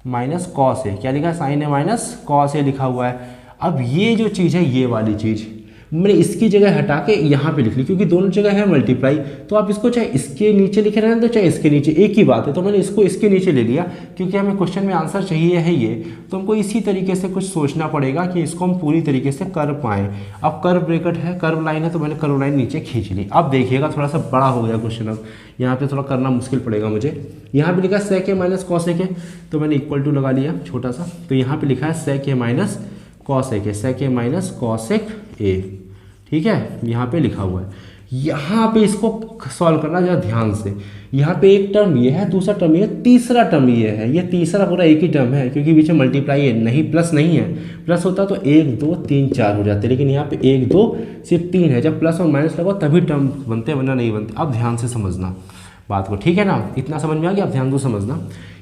माइनस कॉस है, क्या लिखा है साइन ए माइनस कॉस है लिखा हुआ है। अब ये जो चीज़ है ये वाली चीज़ मैंने इसकी जगह हटा के यहाँ पे लिख ली, क्योंकि दोनों जगह है मल्टीप्लाई, तो आप इसको चाहे इसके नीचे लिखे रहने दो चाहे इसके नीचे, एक ही बात है। तो मैंने इसको इसके नीचे ले लिया क्योंकि हमें क्वेश्चन में आंसर चाहिए है ये, तो हमको इसी तरीके से कुछ सोचना पड़ेगा कि इसको हम पूरी तरीके से कर पाएँ। अब कर्व ब्रैकेट है, कर्व लाइन है, तो मैंने कर्व लाइन नीचे खींच ली। अब देखिएगा थोड़ा सा बड़ा हो गया क्वेश्चन, अब यहाँ पे थोड़ा करना मुश्किल पड़ेगा मुझे। यहाँ पे लिखा है सेक ए माइनस कॉसेक है, तो मैंने इक्वल टू लगा लिया छोटा सा, तो यहाँ पे लिखा है सेक ए माइनस कॉसेक है, सेक ए माइनस कॉसेक ए, ठीक है, यहाँ पे लिखा हुआ है। यहाँ पे इसको सॉल्व करना जरा ध्यान से, यहाँ पे एक टर्म ये है, दूसरा टर्म ये है, तीसरा टर्म ये है, ये तीसरा पूरा एक ही टर्म है क्योंकि बीच में मल्टीप्लाई है, नहीं प्लस नहीं है, प्लस होता तो 1 2 3 4 हो जाते, लेकिन यहाँ पे 1 2 सिर्फ 3 है, जब प्लस और माइनस लगाओ तभी टर्म बनते हैं वरना नहीं बनते। अब ध्यान से समझना बात को, ठीक है ना, इतना समझ में आ गया, अब ध्यान को समझना।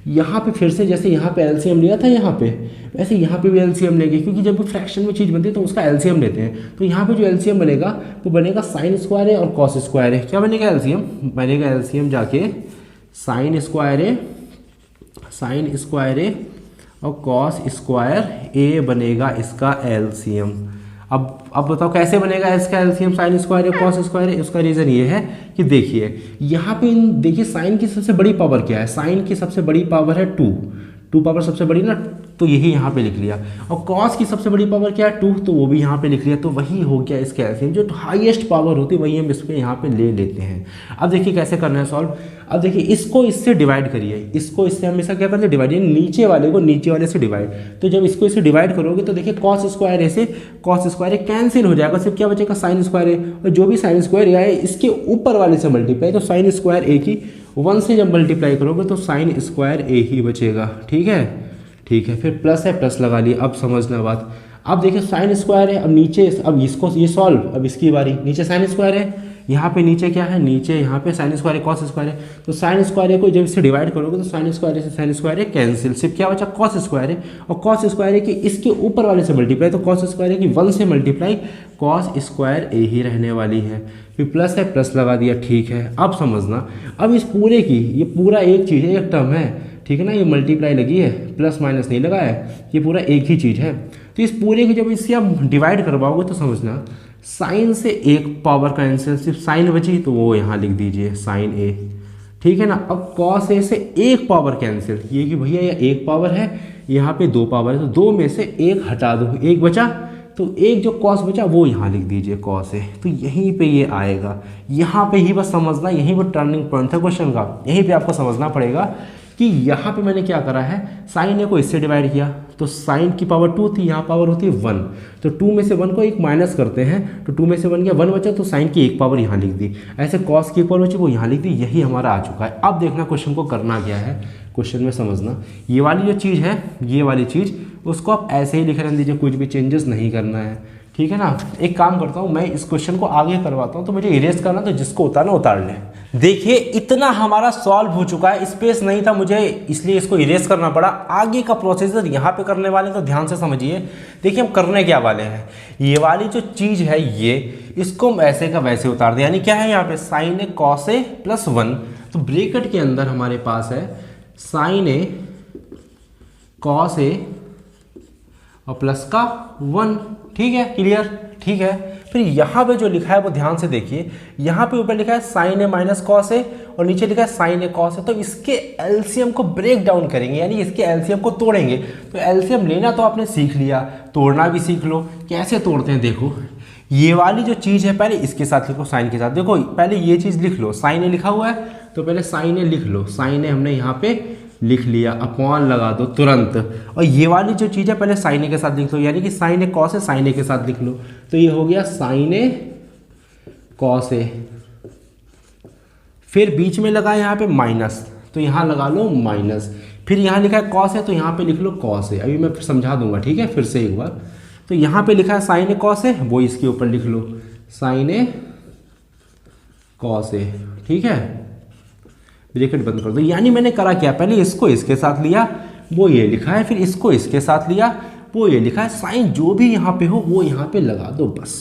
यहाँ पे फिर से जैसे यहाँ पे एलसीएम लिया था यहाँ पे, वैसे यहाँ पे भी एलसीएम लेंगे, क्योंकि जब भी फ्रैक्शन में चीज़ बनती है तो उसका एलसीएम लेते हैं। तो यहाँ पे जो एलसीएम बनेगा वो बनेगा साइन स्क्वायर है और कॉस स्क्वायर है, क्या बनेगा एलसीएम, बनेगा एलसीएम जाके साइन स्क्वायर है और कॉस स्क्वायर ए बनेगा इसका एलसीएम। अब बताओ कैसे बनेगा इसका एलसीएम, साइन स्क्वायर है कॉस स्क्वायर है। उसका रीज़न ये है कि देखिए यहाँ पे देखिए साइन की सबसे बड़ी पावर क्या है, साइन की सबसे बड़ी पावर है 2 पावर सबसे बड़ी ना, तो यही यहाँ पे लिख लिया। और कॉस की सबसे बड़ी पावर क्या है 2, तो वो भी यहाँ पे लिख लिया। तो वही हो गया इसका एलसीएम, जो हाईएस्ट पावर होती है वही हम इसको यहाँ पे ले लेते हैं। अब देखिए कैसे करना है सॉल्व। अब देखिए इसको इससे डिवाइड करिए, इसको इससे हमेशा क्या करते हैं डिवाइड, नीचे वाले को नीचे वाले से डिवाइड। तो जब इसको इससे डिवाइड करोगे तो देखिए कॉस स्क्वायर है से कॉस स्क्वायर है कैंसिल हो जाएगा, सिर्फ क्या बचेगा साइन स्क्वायर है, और जो भी साइन स्क्वायर है इसके ऊपर वाले से मल्टीप्लाई, तो साइन स्क्वायर ए की 1 से जब मल्टीप्लाई करोगे तो साइन स्क्वायर ए ही बचेगा, ठीक है। फिर प्लस है, प्लस लगा लिया। अब समझना बात, अब देखिए साइन स्क्वायर है, अब नीचे, अब इसको ये सॉल्व, अब इसकी बारी, नीचे साइन स्क्वायर है, यहाँ पे नीचे क्या है, नीचे यहाँ पे साइन स्क्वायर है कॉस स्क्वायर है, तो साइन स्क्वायर है को जब इससे डिवाइड करोगे तो साइन स्क्वायर से साइन स्क्वायर है कैंसिल, सिर्फ क्या बचा कॉस स्क्वायर है, और कॉस स्क्वायर है कि इसके ऊपर वाले से मल्टीप्लाई, तो कॉस स्क्वायर है कि 1 से मल्टीप्लाई कॉस स्क्वायर ए ही रहने वाली है। फिर प्लस है, प्लस लगा दिया, ठीक है। अब समझना, अब इस पूरे की, ये पूरा एक चीज़ है, एक टर्म है, ठीक है ना, ये मल्टीप्लाई लगी है, प्लस माइनस नहीं लगा है, ये पूरा एक ही चीज़ है। तो इस पूरे की जब इससे आप डिवाइड करवाओगे तो समझना साइन से एक पावर कैंसिल, सिर्फ साइन बची तो वो यहाँ लिख दीजिए साइन ए, ठीक है ना। अब कॉस ए से एक पावर कैंसिल, ये कि भैया ये एक पावर है, यहाँ पे दो पावर है, तो दो में से एक हटा दो, एक बचा, तो एक जो कॉस बचा वो यहाँ लिख दीजिए कॉस ए, तो यहीं पे ये आएगा। यहाँ पे ही बस समझना, यहीं पर टर्निंग पॉइंट था क्वेश्चन का, यहीं पे आपको समझना पड़ेगा कि यहाँ पे मैंने क्या करा है, साइन ए को इससे डिवाइड किया तो साइन की पावर 2 थी, यहाँ पावर होती है 1, तो 2 में से 1 को एक माइनस करते हैं, तो 2 में से 1 गया 1 बचा, तो साइन की एक पावर यहाँ लिख दी, ऐसे कॉस की एक पावर बची वो यहाँ लिख दी, यही हमारा आ चुका है। अब देखना क्वेश्चन को करना क्या है, क्वेश्चन में समझना ये वाली जो चीज़ है, ये वाली चीज़ उसको आप ऐसे ही लिख रहने दीजिए, कुछ भी चेंजेस नहीं करना है, ठीक है ना। एक काम करता हूँ, मैं इस क्वेश्चन को आगे करवाता हूँ, तो मुझे इरेज करना, तो जिसको उतारना उतार लें। देखिए इतना हमारा सॉल्व हो चुका है, स्पेस नहीं था मुझे इसलिए इसको इरेज करना पड़ा। आगे का प्रोसीजर यहाँ पे करने वाले तो ध्यान से समझिए। देखिए हम करने क्या वाले हैं, ये वाली जो चीज़ है ये, इसको हम ऐसे का वैसे उतार दें, यानी क्या है यहाँ पे sign A cos A plus 1, तो ब्रैकेट के अंदर हमारे पास है साइन ए कॉस ए और प्लस का 1, ठीक है, क्लियर, ठीक है। फिर यहाँ पे जो लिखा है वो ध्यान से देखिए, यहाँ पे ऊपर लिखा है sign A minus cos A और नीचे लिखा है साइन ए कॉस ए, तो इसके एलसीएम को ब्रेक डाउन करेंगे, यानी इसके एलसीएम को तोड़ेंगे। तो एलसीएम लेना तो आपने सीख लिया, तोड़ना भी सीख लो, कैसे तोड़ते हैं देखो। ये वाली जो चीज़ है पहले इसके साथ लिखो, साइन के साथ, देखो पहले ये चीज़ लिख लो, साइन ए लिखा हुआ है तो पहले साइन ए लिख लो, साइन ए हमने यहाँ पे लिख लिया, अपॉन लगा दो तुरंत, और ये वाली जो चीज़ है पहले साइन ए के साथ लिख लो, यानी कि sign A cos A sign ए के साथ लिख लो, तो ये हो गया साइन ए कॉस ए। फिर बीच में लगा यहाँ पे माइनस, तो यहाँ लगा लो माइनस, फिर यहाँ लिखा है कॉस है तो यहाँ पे लिख लो कॉस ए, अभी मैं समझा दूंगा, ठीक है, फिर से एक बार। तो यहाँ पे लिखा है साइन ए कॉस ए, वो इसके ऊपर लिख लो साइन ए कॉस ए, ठीक है, ब्रैकेट बंद कर दो। यानी मैंने करा क्या, पहले इसको इसके साथ लिया, वो ये लिखा है, फिर इसको इसके साथ लिया, वो ये लिखा है, साइन जो भी यहाँ पे हो वो यहाँ पे लगा दो, बस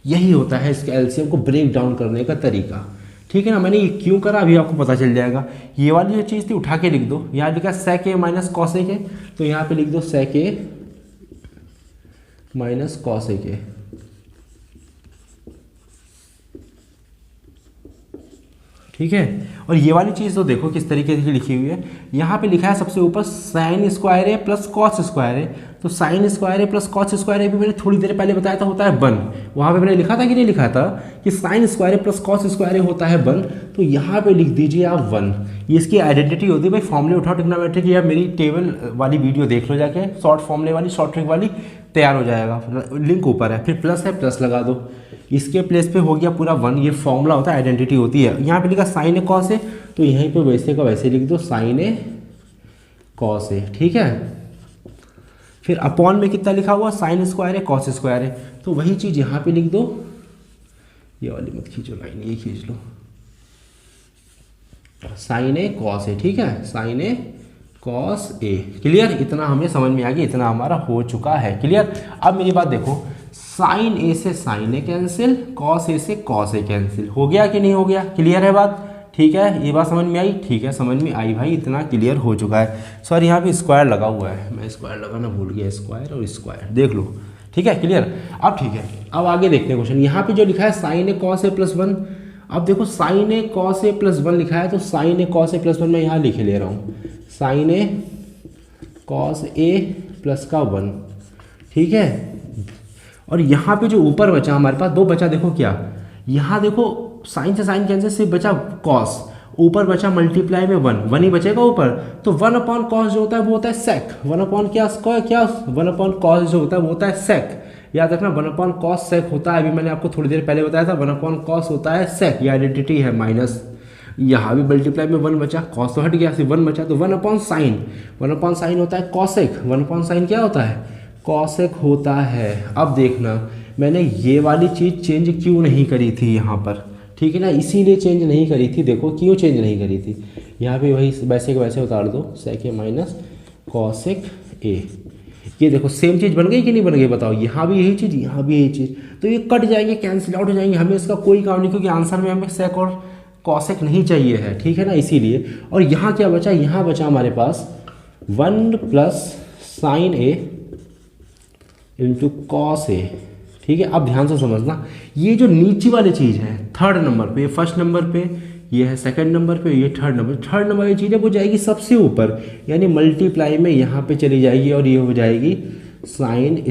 यही होता है इसके एलसीएम को ब्रेक डाउन करने का तरीका, ठीक है ना। मैंने ये क्यों करा अभी आपको पता चल जाएगा। ये वाली जो चीज़ थी उठा के लिख दो, यहाँ लिखा सेक ए माइनस कॉस ए के, तो यहाँ पे लिख दो सेक ए माइनस कॉस ए के, ठीक है। और ये वाली चीज़ तो देखो किस तरीके से लिखी हुई है, यहाँ पे लिखा है सबसे ऊपर साइन स्क्वायर ए प्लस कॉस स्क्वायर ए, तो साइन स्क्वायर ए प्लस कॉस स्क्वायर ए भी मैंने थोड़ी देर पहले बताया था होता है 1, वहाँ पे मैंने लिखा था कि नहीं लिखा था कि साइन स्क्वायर ए प्लस कॉस स्क्वायर ए होता है 1, तो यहाँ पे लिख दीजिए आप 1, ये इसकी आइडेंटिटी होती है। भाई फॉर्मूले उठाओ ट्रिग्नोमेट्रिक, या मेरी टेबल वाली वीडियो देख लो जाके, शॉर्ट फॉर्मूले वाली, शॉर्ट ट्रिक वाली, तैयार हो जाएगा, लिंक ऊपर है। फिर प्लस है, प्लस लगा दो, इसके प्लेस पे हो गया पूरा 1, ये फॉर्मूला होता है, आइडेंटिटी होती है। यहाँ पे लिखा साइन ए कॉस ए, तो यहीं पे वैसे का वैसे लिख दो साइन ए कॉस ए, ठीक है। फिर अपॉन में कितना लिखा हुआ, साइन स्क्वायर ए कॉस स्क्वायर ए, तो वही चीज़ यहाँ पे लिख दो, ये वाली मत खींचो लाइन, ये खींच लो, साइन ए कॉस ए, ठीक है, sign A cos A, clear. इतना हमें समझ में आ गया, इतना हमारा हो चुका है, क्लियर। अब मेरी बात देखो, साइन ए से sign A cancel, cos A से कॉस ए कैंसिल, हो गया कि नहीं हो गया, क्लियर है बात, ठीक है। ये बात समझ में आई, ठीक है, समझ में आई भाई, इतना क्लियर हो चुका है। सॉरी यहाँ पे स्क्वायर लगा हुआ है, मैं स्क्वायर लगाना भूल गया, स्क्वायर और स्क्वायर देख लो, ठीक है, क्लियर। अब ठीक है, अब आगे देखते हैं क्वेश्चन। यहाँ पे जो लिखा है sign A cos A plus 1, अब देखो sign A cos A plus 1 लिखा है, तो sign A cos A plus 1 मैं यहाँ लिख ले रहा हूँ, sign A cos A plus का 1, ठीक है। और यहाँ पे जो ऊपर बचा हमारे पास 2 बचा, देखो क्या, यहाँ देखो साइन से साइन कैंसिल, सिर्फ बचा कॉस, ऊपर बचा मल्टीप्लाई में 1 ही बचेगा ऊपर, तो 1 अपॉन कॉस जो होता है वो होता है सेक, 1 अपॉन क्या 1 अपॉन कॉस जो होता है वो होता है सेक, याद रखना 1 अपॉन कॉस सेक होता है, अभी मैंने आपको थोड़ी देर पहले बताया था 1 अपॉन कॉस होता है सेक, ये आइडेंटिटी है माइनस, यहाँ भी मल्टीप्लाई में 1 बचा, कॉस तो हट गया, सिर्फ 1 बचा, तो 1 अपॉन साइन होता है कॉसेक, 1 अपॉन साइन क्या होता है कॉसेक होता है। अब देखना मैंने ये वाली चीज़ चेंज क्यों नहीं करी थी यहाँ पर, ठीक है ना, इसीलिए चेंज नहीं करी थी, देखो क्यों चेंज नहीं करी थी, यहाँ पे वही वैसे के वैसे उतार दो, सेक ए माइनस कॉसेक ए, ये देखो सेम चीज़ बन गई कि नहीं बन गई बताओ, यहाँ भी यही चीज़, यहाँ भी यही चीज़, तो ये कट जाएंगे, कैंसिल आउट हो जाएंगे, हमें इसका कोई काम नहीं, क्योंकि आंसर में हमें सेक और कॉसेक नहीं चाहिए है, ठीक है ना, इसीलिए। और यहाँ क्या बचा, यहाँ बचा हमारे पास 1 plus sign A into cos A, ठीक है, अब ध्यान से समझना, ये जो नीचे वाली चीज़ है थर्ड नंबर पे, फर्स्ट नंबर पे ये है, सेकंड नंबर पे ये थर्ड नंबर की चीज़ है, वो जाएगी सबसे ऊपर, यानी मल्टीप्लाई में यहाँ पे चली जाएगी और ये हो जाएगी साइन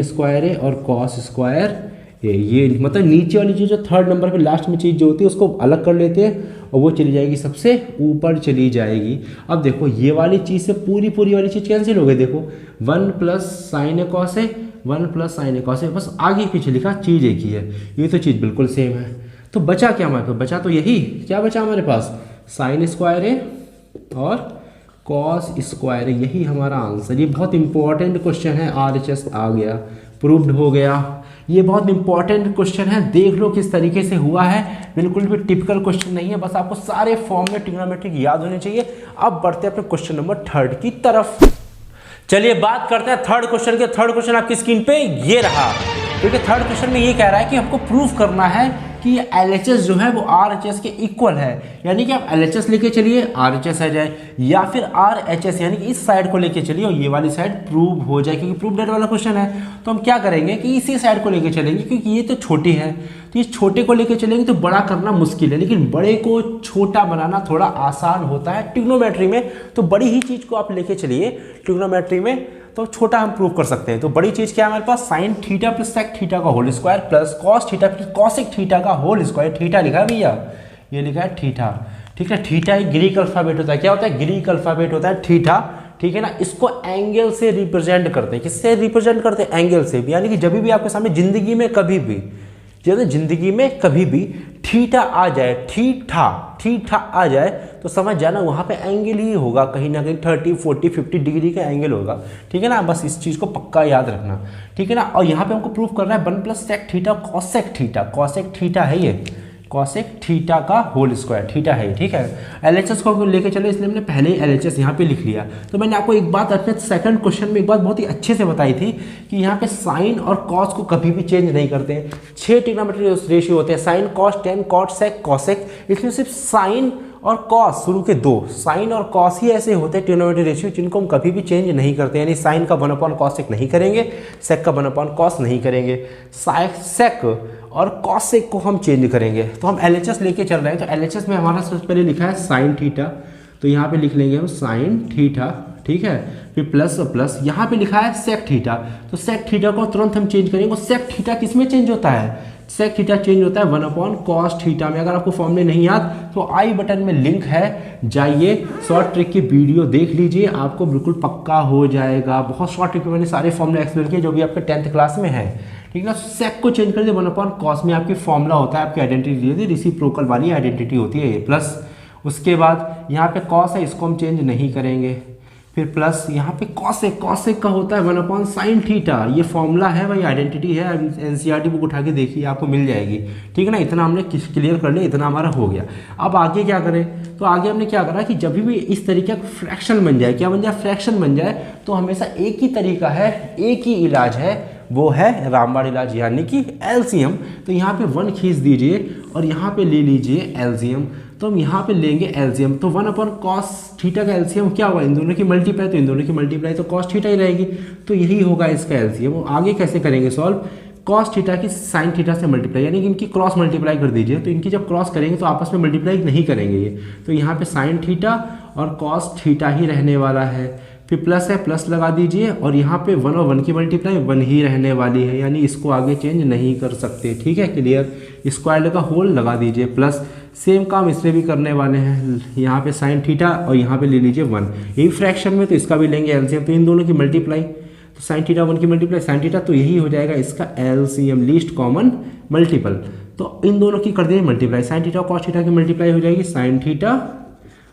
स्क्वायर है और कॉस स्क्वायर ये मतलब नीचे वाली चीज़ जो थर्ड नंबर पे लास्ट में चीज़ जो होती है उसको अलग कर लेते हैं और वो चली जाएगी सबसे ऊपर चली जाएगी। अब देखो ये वाली चीज़ से पूरी वाली चीज़ कैंसिल हो गई, देखो 1 प्लस साइन ए कॉस है, 1 प्लस साइन ए कॉस है, बस आगे पीछे लिखा चीज़ एक ही है, ये तो चीज़ बिल्कुल सेम है। तो बचा क्या हमारे पास, बचा तो यही, क्या बचा हमारे पास, साइन स्क्वायर है और कॉस स्क्वायर है, यही हमारा आंसर। ये बहुत इंपॉर्टेंट क्वेश्चन है, RHS आ गया, प्रूव्ड हो गया। ये बहुत इंपॉर्टेंट क्वेश्चन है, देख लो किस तरीके से हुआ है, बिल्कुल भी टिपिकल क्वेश्चन नहीं है, बस आपको सारे फॉर्म में ट्रिग्नोमेट्रिक याद होने चाहिए। अब बढ़ते हैं अपने क्वेश्चन नंबर 3 की तरफ। चलिए बात करते हैं थर्ड क्वेश्चन के। थर्ड क्वेश्चन आपकी स्क्रीन पे ये रहा, क्योंकि थर्ड क्वेश्चन में ये कह रहा है कि हमको प्रूफ करना है कि LHS जो है वो RHS के इक्वल है, यानी कि आप LHS लेके चलिए RHS आ जाए, या फिर RHS यानी कि इस साइड को लेके चलिए और ये वाली साइड प्रूव हो जाए, क्योंकि प्रूफ डेट वाला क्वेश्चन है। तो हम क्या करेंगे कि इसी साइड को लेके चलेंगे, क्योंकि ये तो छोटी है, तो इस छोटे को लेके चलेंगे तो बड़ा करना मुश्किल है, लेकिन बड़े को छोटा बनाना थोड़ा आसान होता है ट्रिग्नोमेट्री में। तो बड़ी ही चीज़ को आप लेके चलिए ट्रिग्नोमेट्री में, तो छोटा हम प्रूव कर सकते हैं। तो बड़ी चीज़ क्या है हमारे पास, sine theta plus sec theta का whole square plus cos theta plus cosec theta का होल स्क्वायर। थीटा लिखा है भैया, ये लिखा है थीटा, ठीक है। थीटा एक ग्रीक अल्फाबेट होता है, क्या होता है, ग्रीक अल्फाबेट होता है थीटा, ठीक है ना। इसको एंगल से रिप्रेजेंट करते हैं, किससे रिप्रेजेंट करते हैं, एंगल से। यानी कि जब भी आपके सामने जिंदगी में कभी भी, जैसे जिंदगी में कभी भी थीटा आ जाए, थीटा आ जाए, तो समझ जाना वहाँ पे एंगल ही होगा, कहीं ना कहीं 30, 40, 50 डिग्री का एंगल होगा, ठीक है ना। बस इस चीज़ को पक्का याद रखना, ठीक है ना। और यहाँ पे हमको प्रूव करना है 1 plus sec theta cosec theta, cosec theta है ये, कॉसेक थीटा का होल स्क्वायर, थीटा है, ठीक है। LHS को लेके चलो, इसलिए मैंने पहले ही LHS यहाँ पे लिख लिया। तो मैंने आपको एक बात अपने सेकंड क्वेश्चन में एक बात बहुत ही अच्छे से बताई थी कि यहाँ पे साइन और कॉस को कभी भी चेंज नहीं करते हैं। 6 ट्रिग्नोमेट्रिक रेशियो होते हैं, sine cos tan cot sec cosec, इसमें सिर्फ साइन और कॉस शुरू के 2 साइन और कॉस ही ऐसे होते हैं ट्रिग्नोमेट्रिक रेशियो जिनको हम कभी भी चेंज नहीं करते, यानी साइन का 1/cos नहीं करेंगे, सेक का 1/cos नहीं करेंगे, सेक और कॉसेक को हम चेंज करेंगे। तो हम LHS लेके चल रहे हैं, तो LHS में हमारा सबसे पहले लिखा है साइन थीटा, तो यहाँ पे लिख लेंगे हम साइन थीटा, ठीक है। फिर प्लस प्लस यहाँ पे लिखा है सेक थीटा, तो सेक थीटा को तुरंत हम चेंज करेंगे। सेक थीटा किस में चेंज होता है, सेक थीटा चेंज होता है 1/cos थीटा में। अगर आपको फॉर्मूले नहीं याद तो आई बटन में लिंक है, जाइए शॉर्ट ट्रिक की वीडियो देख लीजिए, आपको बिल्कुल पक्का हो जाएगा। बहुत शॉर्ट ट्रिक में मैंने सारे फॉर्मूले एक्सप्लेन किए जो भी आपके 10th क्लास में है, ठीक है ना। सेक को चेंज कर दिया 1/cos में, आपकी फॉर्मूला होता है, आपकी आइडेंटिटी होती है, रेसिप्रोकल वाली आइडेंटिटी होती है ये, प्लस उसके बाद यहाँ पे कॉस है, इसको हम चेंज नहीं करेंगे। फिर प्लस यहाँ पे कॉसेक, कॉसेक का होता है 1/sin थीटा, ये फॉर्मूला है भाई, आइडेंटिटी है, NCERT बुक उठा के देखिए आपको मिल जाएगी, ठीक है ना। इतना हमने क्लियर कर लिया, इतना हमारा हो गया। अब आगे क्या करें, तो आगे हमने क्या करा कि जब भी इस तरीके का फ्रैक्शन बन जाए, क्या बन जाए, फ्रैक्शन बन जाए, तो हमेशा एक ही तरीका है, एक ही इलाज है, वो है रामबाण इलाज, यानी कि LCM। तो यहाँ पे 1 खींच दीजिए और यहाँ पे ले लीजिए LCM, तो हम यहाँ पे लेंगे LCM, तो 1/cos थीटा का LCM क्या होगा, इन दोनों की मल्टीप्लाई, तो इन दोनों की मल्टीप्लाई तो cos थीटा ही रहेगी, तो यही होगा इसका LCM। आगे कैसे करेंगे सॉल्व, cos थीटा की sin थीटा से मल्टीप्लाई, यानी कि इनकी क्रॉस मल्टीप्लाई कर दीजिए, तो इनकी जब क्रॉस करेंगे तो आपस में मल्टीप्लाई नहीं करेंगे ये, तो यहाँ पे sin थीटा और cos थीटा ही रहने वाला है। फिर प्लस है, प्लस लगा दीजिए, और यहाँ पे 1 और 1 की मल्टीप्लाई 1 ही रहने वाली है, यानी इसको आगे चेंज नहीं कर सकते, ठीक है, क्लियर। स्क्वायर का होल लगा दीजिए, प्लस सेम काम इसमें भी करने वाले हैं, यहाँ पे साइन थीटा और यहाँ पे ले लीजिए 1, यही फ्रैक्शन में, तो इसका भी लेंगे LCM, तो इन दोनों की मल्टीप्लाई, तो साइन थीटा 1 की मल्टीप्लाई साइन थीटा, तो यही हो जाएगा इसका LCM, लीस्ट कॉमन मल्टीपल। तो इन दोनों की कर दीजिए मल्टीप्लाई, साइन थीटा और कॉस थीटा की मल्टीप्लाई हो जाएगी साइन थीटा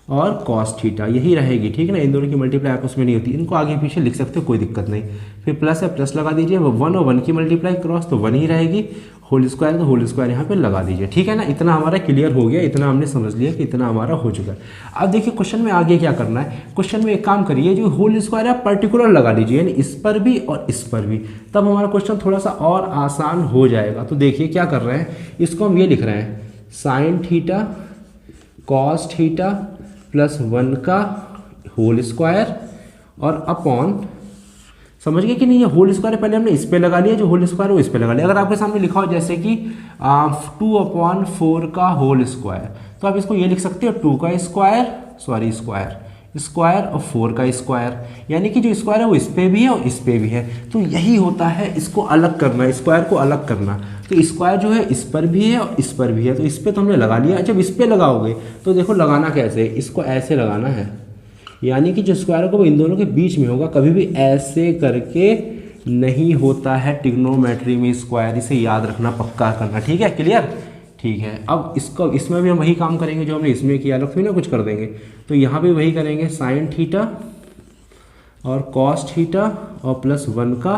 और कॉस थीटा, यही रहेगी, ठीक है ना। इन दोनों की मल्टीप्लाई आपस में नहीं होती, इनको आगे पीछे लिख सकते हो, कोई दिक्कत नहीं। फिर प्लस है, प्लस लगा दीजिए, 1 और 1 की मल्टीप्लाई क्रॉस, तो 1 ही रहेगी, होल स्क्वायर तो होल स्क्वायर यहाँ पे लगा दीजिए, ठीक है ना। इतना हमारा क्लियर हो गया, इतना हमने समझ लिया कि इतना हमारा हो चुका है। अब देखिए क्वेश्चन में आगे क्या करना है, क्वेश्चन में एक काम करिए, जो होल स्क्वायर है पर्टिकुलर लगा लीजिए, यानी इस पर भी और इस पर भी, तब हमारा क्वेश्चन थोड़ा सा और आसान हो जाएगा। तो देखिए क्या कर रहे हैं, इसको हम ये लिख रहे हैं sign theta cos theta plus 1 का होल स्क्वायर और अपॉन समझ गए कि नहीं? ये होल स्क्वायर पहले हमने इस पे लगा लिया, जो होल स्क्वायर वो इस पे लगा लिया। अगर आपके सामने लिखा हो जैसे कि 2/4 का होल स्क्वायर, तो आप इसको ये लिख सकते हो 2 का स्क्वायर, सॉरी स्क्वायर और 4 का स्क्वायर, यानी कि जो स्क्वायर है वो इस पे भी है और इस पे भी है। तो यही होता है इसको अलग करना, स्क्वायर को अलग करना। तो स्क्वायर जो है इस पर भी है और इस पर भी है, तो इस पे तो हमने लगा लिया। जब इस पे लगाओगे तो देखो लगाना कैसे, इसको ऐसे लगाना है, यानी कि जो स्क्वायर होगा वो इन दोनों के बीच में होगा, कभी भी ऐसे करके नहीं होता है ट्रिग्नोमेट्री में स्क्वायर। इसे याद रखना, पक्का करना, ठीक है? क्लियर? ठीक है। अब इसको इसमें भी हम वही काम करेंगे जो हमने इसमें किया, अलग थोड़ी ना कुछ कर देंगे। तो यहाँ भी वही करेंगे, साइन थीटा और कॉस थीटा और प्लस 1 का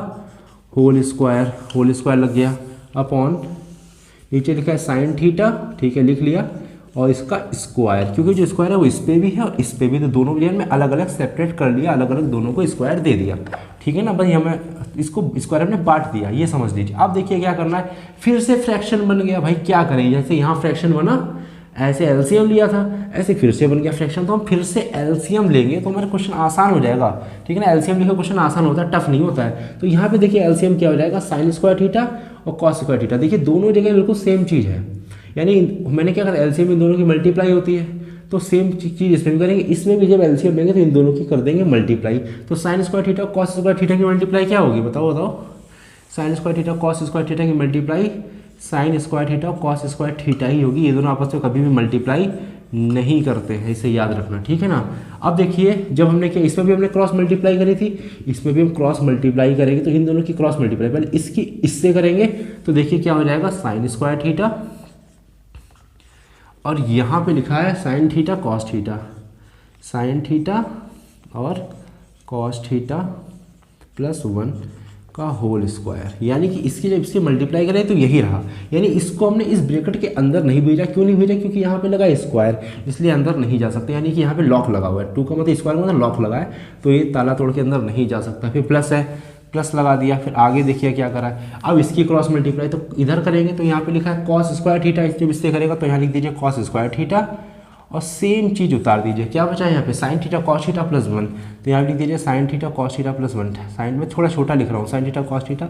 होल स्क्वायर लग गया, अपॉन नीचे लिखा है साइन थीटा, ठीक है, लिख लिया, और इसका स्क्वायर, क्योंकि जो स्क्वायर है वो इस पे भी है और इस पे भी, तो दोनों रीजन में अलग अलग सेपरेट कर लिया, अलग अलग दोनों को स्क्वायर दे दिया, ठीक है ना? बस हमें इसको स्क्वायर हमने बांट दिया, ये समझ लीजिए। अब देखिए क्या करना है, फिर से फ्रैक्शन बन गया। भाई क्या करें, जैसे यहाँ फ्रैक्शन बना, ऐसे एलसीएम लिया था, ऐसे फिर से बन गया फ्रैक्शन, तो हम फिर से एलसीएम लेंगे तो हमारा क्वेश्चन आसान हो जाएगा, ठीक है ना? एलसीएम लिखा क्वेश्चन आसान होता है, टफ नहीं होता है। तो यहाँ पे देखिए एलसीएम क्या हो जाएगा, साइन स्क्वायर थीटा और कॉस स्क्वायर थीटा। देखिए दोनों जगह बिल्कुल सेम चीज़ है, यानी मैंने क्या करा, एलसीएम इन दोनों की मल्टीप्लाई होती है, तो सेम चीज़ इसमें भी करेंगे, इसमें भी जब एलसीएम लेंगे तो इन दोनों की कर देंगे मल्टीप्लाई। तो sine square theta cos square theta की मल्टीप्लाई क्या होगी, बताओ? Sine square theta cos square theta की multiply sine square theta cos square theta ही होगी। ये दोनों आपस में कभी भी मल्टीप्लाई नहीं करते हैं, इसे याद रखना, ठीक है ना? अब देखिए जब हमने किया, इसमें भी हमने क्रॉस मल्टीप्लाई करी थी, इसमें भी हम क्रॉस मल्टीप्लाई करेंगे, तो इन दोनों की क्रॉस मल्टीप्लाई पहले इसकी इससे करेंगे, तो देखिए क्या हो जाएगा, साइन स्क्वायर थीटा, और यहाँ पे लिखा है sign theta cos theta, sine theta और कॉस थीटा प्लस 1 का होल स्क्वायर, यानी कि इसकी जब इसकी मल्टीप्लाई करें तो यही रहा। यानी इसको हमने इस ब्रैकेट के अंदर नहीं भेजा, क्यों नहीं भेजा, क्योंकि यहाँ पे लगा स्क्वायर, इसलिए अंदर नहीं जा सकते, यानी कि यहाँ पे लॉक लगा हुआ है, 2 का मतलब स्क्वायर का मतलब लॉक लगा है, तो ये ताला तोड़ के अंदर नहीं जा सकता। फिर प्लस है, प्लस लगा दिया, फिर आगे देखिए क्या करा है, अब इसकी क्रॉस मल्टीप्लाई तो इधर करेंगे, तो यहाँ पे लिखा है कॉस स्क्वायर थीटा, जब इससे करेगा तो यहाँ लिख दीजिए कॉस स्क्वायर थीटा, और सेम चीज़ उतार दीजिए, क्या बचा है यहाँ पे, sine theta cos theta plus 1, तो यहाँ लिख दीजिए sine theta cos theta plus 1, sine में थोड़ा छोटा लिख रहा हूँ, sine theta cos theta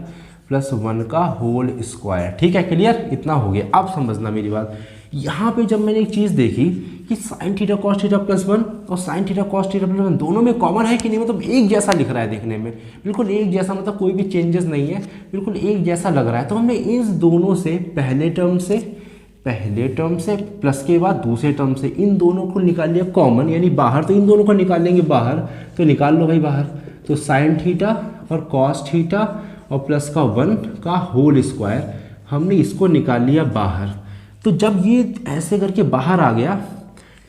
plus 1 का होल स्क्वायर, ठीक है? क्लियर? इतना हो गया। अब समझना मेरी बात, यहाँ पे जब मैंने एक चीज़ देखी कि sign theta cos theta plus 1 और sign theta cos theta plus 1 दोनों में कॉमन है कि नहीं, मतलब एक जैसा लिख रहा है देखने में, बिल्कुल एक जैसा, मतलब कोई भी चेंजेस नहीं है, बिल्कुल एक जैसा लग रहा है, तो हमने इन दोनों से पहले टर्म से प्लस के बाद दूसरे टर्म से इन दोनों को निकाल लिया कॉमन, यानी बाहर, तो इन दोनों को निकाल लेंगे बाहर, तो निकाल लो भाई बाहर, तो साइन थीटा और कॉस थीटा और प्लस का 1 का होल स्क्वायर, हमने इसको निकाल लिया बाहर। तो जब ये ऐसे करके बाहर आ गया,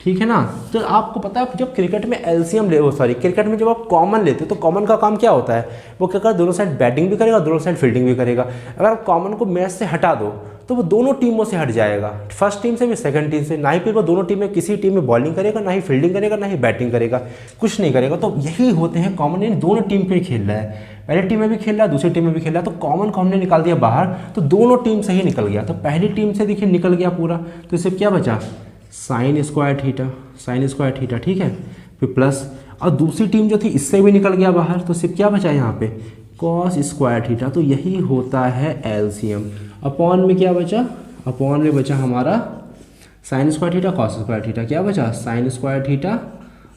ठीक है ना, तो आपको पता है जब क्रिकेट में एलसीएम क्रिकेट में जब आप कॉमन लेते हो तो कॉमन का काम क्या होता है, वो क्या करेगा, दोनों साइड बैटिंग भी करेगा, दोनों साइड फील्डिंग भी करेगा। अगर आप कॉमन को मैच से हटा दो तो वो दोनों टीमों से हट जाएगा, फर्स्ट टीम से भी सेकंड टीम से, ना ही फिर वो दोनों टीम में किसी टीम में बॉलिंग करेगा, ना ही फील्डिंग करेगा, ना ही बैटिंग करेगा, कुछ नहीं करेगा। तो यही होते हैं कॉमन, यानी दोनों टीम पे खेल रहा है, पहली टीम में भी खेल रहा है, दूसरी टीम में भी खेल रहा है, तो कॉमन को हमने निकाल दिया बाहर, तो दोनों टीम से ही निकल गया। तो पहली टीम से देखिए निकल गया पूरा, तो इससे क्या बचा, साइन स्क्वायर थीटा, ठीक है, फिर प्लस, और दूसरी टीम जो थी इससे भी निकल गया बाहर, तो सिर्फ क्या बचा यहाँ पे, कॉस स्क्वायर थीटा। तो यही होता है एलसीएम। अपॉन में क्या बचा, अपॉन में बचा हमारा sign square theta cos square theta, क्या बचा, साइन स्क्वायर थीटा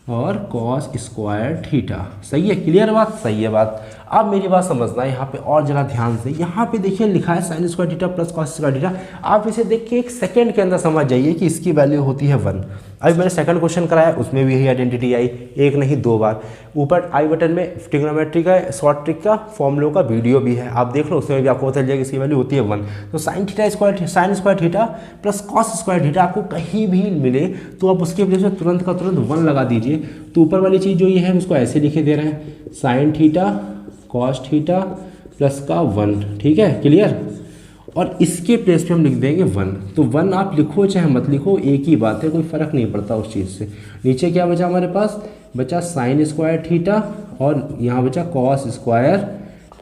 और कॉस स्क्वायर थीटा। सही है? क्लियर बात? सही है बात। अब मेरी बात समझना है यहाँ पे और जरा ध्यान से, यहाँ पे देखिए लिखा है sign square theta plus cos square theta, आप इसे देख के एक सेकंड के अंदर समझ जाइए कि इसकी वैल्यू होती है 1। अभी मैंने सेकंड क्वेश्चन कराया, उसमें भी यही आइडेंटिटी आई, एक नहीं 2 बार। ऊपर आई बटन में ट्रिग्नोमेट्री का शॉर्ट ट्रिक का फॉर्मूलों का वीडियो भी है, आप देख लो, उसमें भी आपको पता चल जाएगा इसकी वैल्यू होती है 1। तो sine square theta plus cos square theta आपको कहीं भी मिले तो आप उसके प्लेस में तुरंत का तुरंत 1 लगा दीजिए। तो ऊपर वाली चीज़ जो ये है उसको ऐसे लिखे दे रहे हैं, sign theta cos theta plus का 1, ठीक है? क्लियर? और इसके प्लेस पे हम लिख देंगे 1। तो 1 आप लिखो चाहे मत लिखो, एक ही बात है, कोई फ़र्क नहीं पड़ता उस चीज़ से। नीचे क्या बचा हमारे पास, बचा साइन स्क्वायर थीटा और यहाँ बचा कॉस स्क्वायर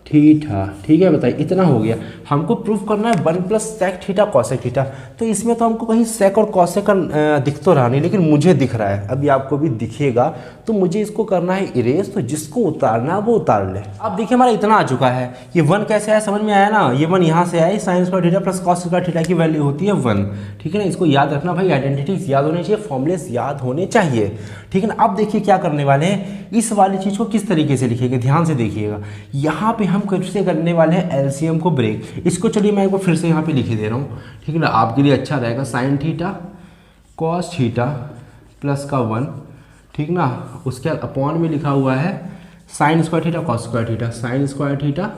थीटा, ठीक है बताइए इतना हो गया। हमको प्रूफ करना है 1 plus sec theta cosec theta, तो इसमें तो हमको कहीं सेक और कॉसेक का दिख तो रहा नहीं, लेकिन मुझे दिख रहा है, अभी आपको भी दिखेगा। तो मुझे इसको करना है इरेज, तो जिसको उतारना है वो उतार ले। अब देखिए हमारा इतना आ चुका है, ये 1 कैसे आया समझ में आया ना, ये 1 यहाँ से आया, sign square theta plus cos square theta की वैल्यू होती है 1, ठीक है ना। इसको याद रखना भाई, आइडेंटिटीज याद होनी चाहिए, फॉर्मूलेस याद होने चाहिए, ठीक है ना। अब देखिए क्या करने वाले हैं, इस वाली चीज़ को किस तरीके से लिखेंगे, ध्यान से देखिएगा। यहाँ पे हम कैसे करने वाले हैं एलसीएम को ब्रेक, इसको चलिए मैं एक बार फिर से यहाँ पे लिख दे रहा हूँ, ठीक है ना, आपके लिए अच्छा रहेगा। Sign theta cos theta plus का 1, ठीक ना, उसके अपॉन में लिखा हुआ है sign square theta cos square theta, sign square theta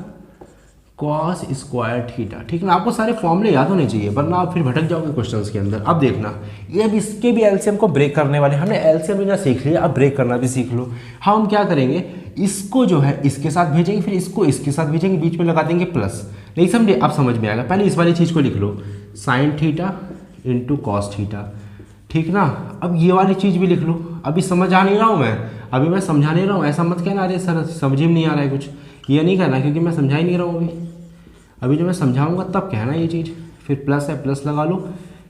cos square theta, ठीक ना। आपको सारे फॉर्मूले याद होने चाहिए, वरना आप फिर भटक जाओगे क्वेश्चंस के अंदर। अब देखना, ये अब इसके भी एलसीएम को ब्रेक करने वाले, हमने एलसीएम बिना सीख लिया, अब ब्रेक करना भी सीख लो। हम क्या करेंगे, इसको जो है इसके साथ भेजेंगे, फिर इसको इसके साथ भेजेंगे, बीच में लगा देंगे प्लस, नहीं समझे, अब समझ में आएगा। पहले इस वाली चीज़ को लिख लो, sine theta into cos theta, ठीक ना। अब ये वाली चीज़ भी लिख लो, अभी समझ आ नहीं रहा हूँ मैं, अभी मैं समझा नहीं रहा हूँ, ऐसा मत कहना अरे सर समझ में नहीं आ रहा है कुछ, ये नहीं कहना, क्योंकि मैं समझा ही नहीं रहा हूँ अभी जो मैं समझाऊंगा तब कहना ये चीज़। फिर प्लस है प्लस लगा लो,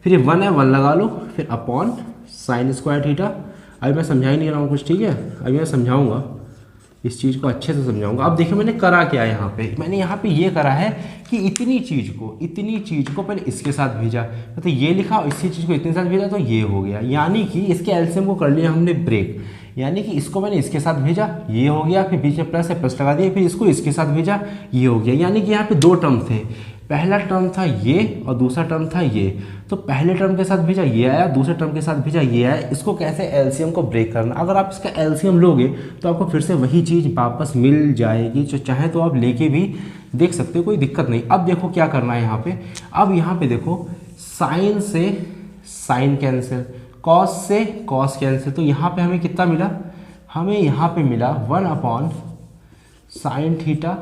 फिर ये 1 है 1 लगा लो, फिर अपॉन साइन स्क्वायर थीटा। अभी मैं समझा ही नहीं रहा हूँ कुछ, ठीक है, अभी मैं समझाऊंगा, इस चीज़ को अच्छे से समझाऊंगा। अब देखिए मैंने करा क्या है यहाँ पे, मैंने यहाँ पे ये करा है कि इतनी चीज़ को पहले इसके साथ भेजा, मतलब ये लिखा और इसी चीज़ को इतने साथ भेजा, तो ये हो गया, यानी कि इसके एलसीएम को कर लिया हमने ब्रेक, यानी कि इसको मैंने इसके साथ भेजा, ये हो गया, फिर बीच में प्लस है प्लस लगा दिया, फिर इसको इसके साथ भेजा, ये हो गया। यानी कि यहाँ पे 2 टर्म थे, पहला टर्म था ये और दूसरा टर्म था ये, तो पहले टर्म के साथ भेजा ये आया, दूसरे टर्म के साथ भेजा ये आया। इसको कैसे एलसीएम को ब्रेक करना, अगर आप इसका एलसीएम लोगे तो आपको फिर से वही चीज़ वापस मिल जाएगी, जो चाहे तो आप लेके भी देख सकते हो, कोई दिक्कत नहीं। अब देखो क्या करना है यहाँ पे, अब यहाँ पे देखो साइन से साइन कैंसिल, कॉस से कॉस कैंसिल, तो यहाँ पे हमें कितना मिला, हमें यहाँ पे मिला 1 अपॉन साइन थीटा,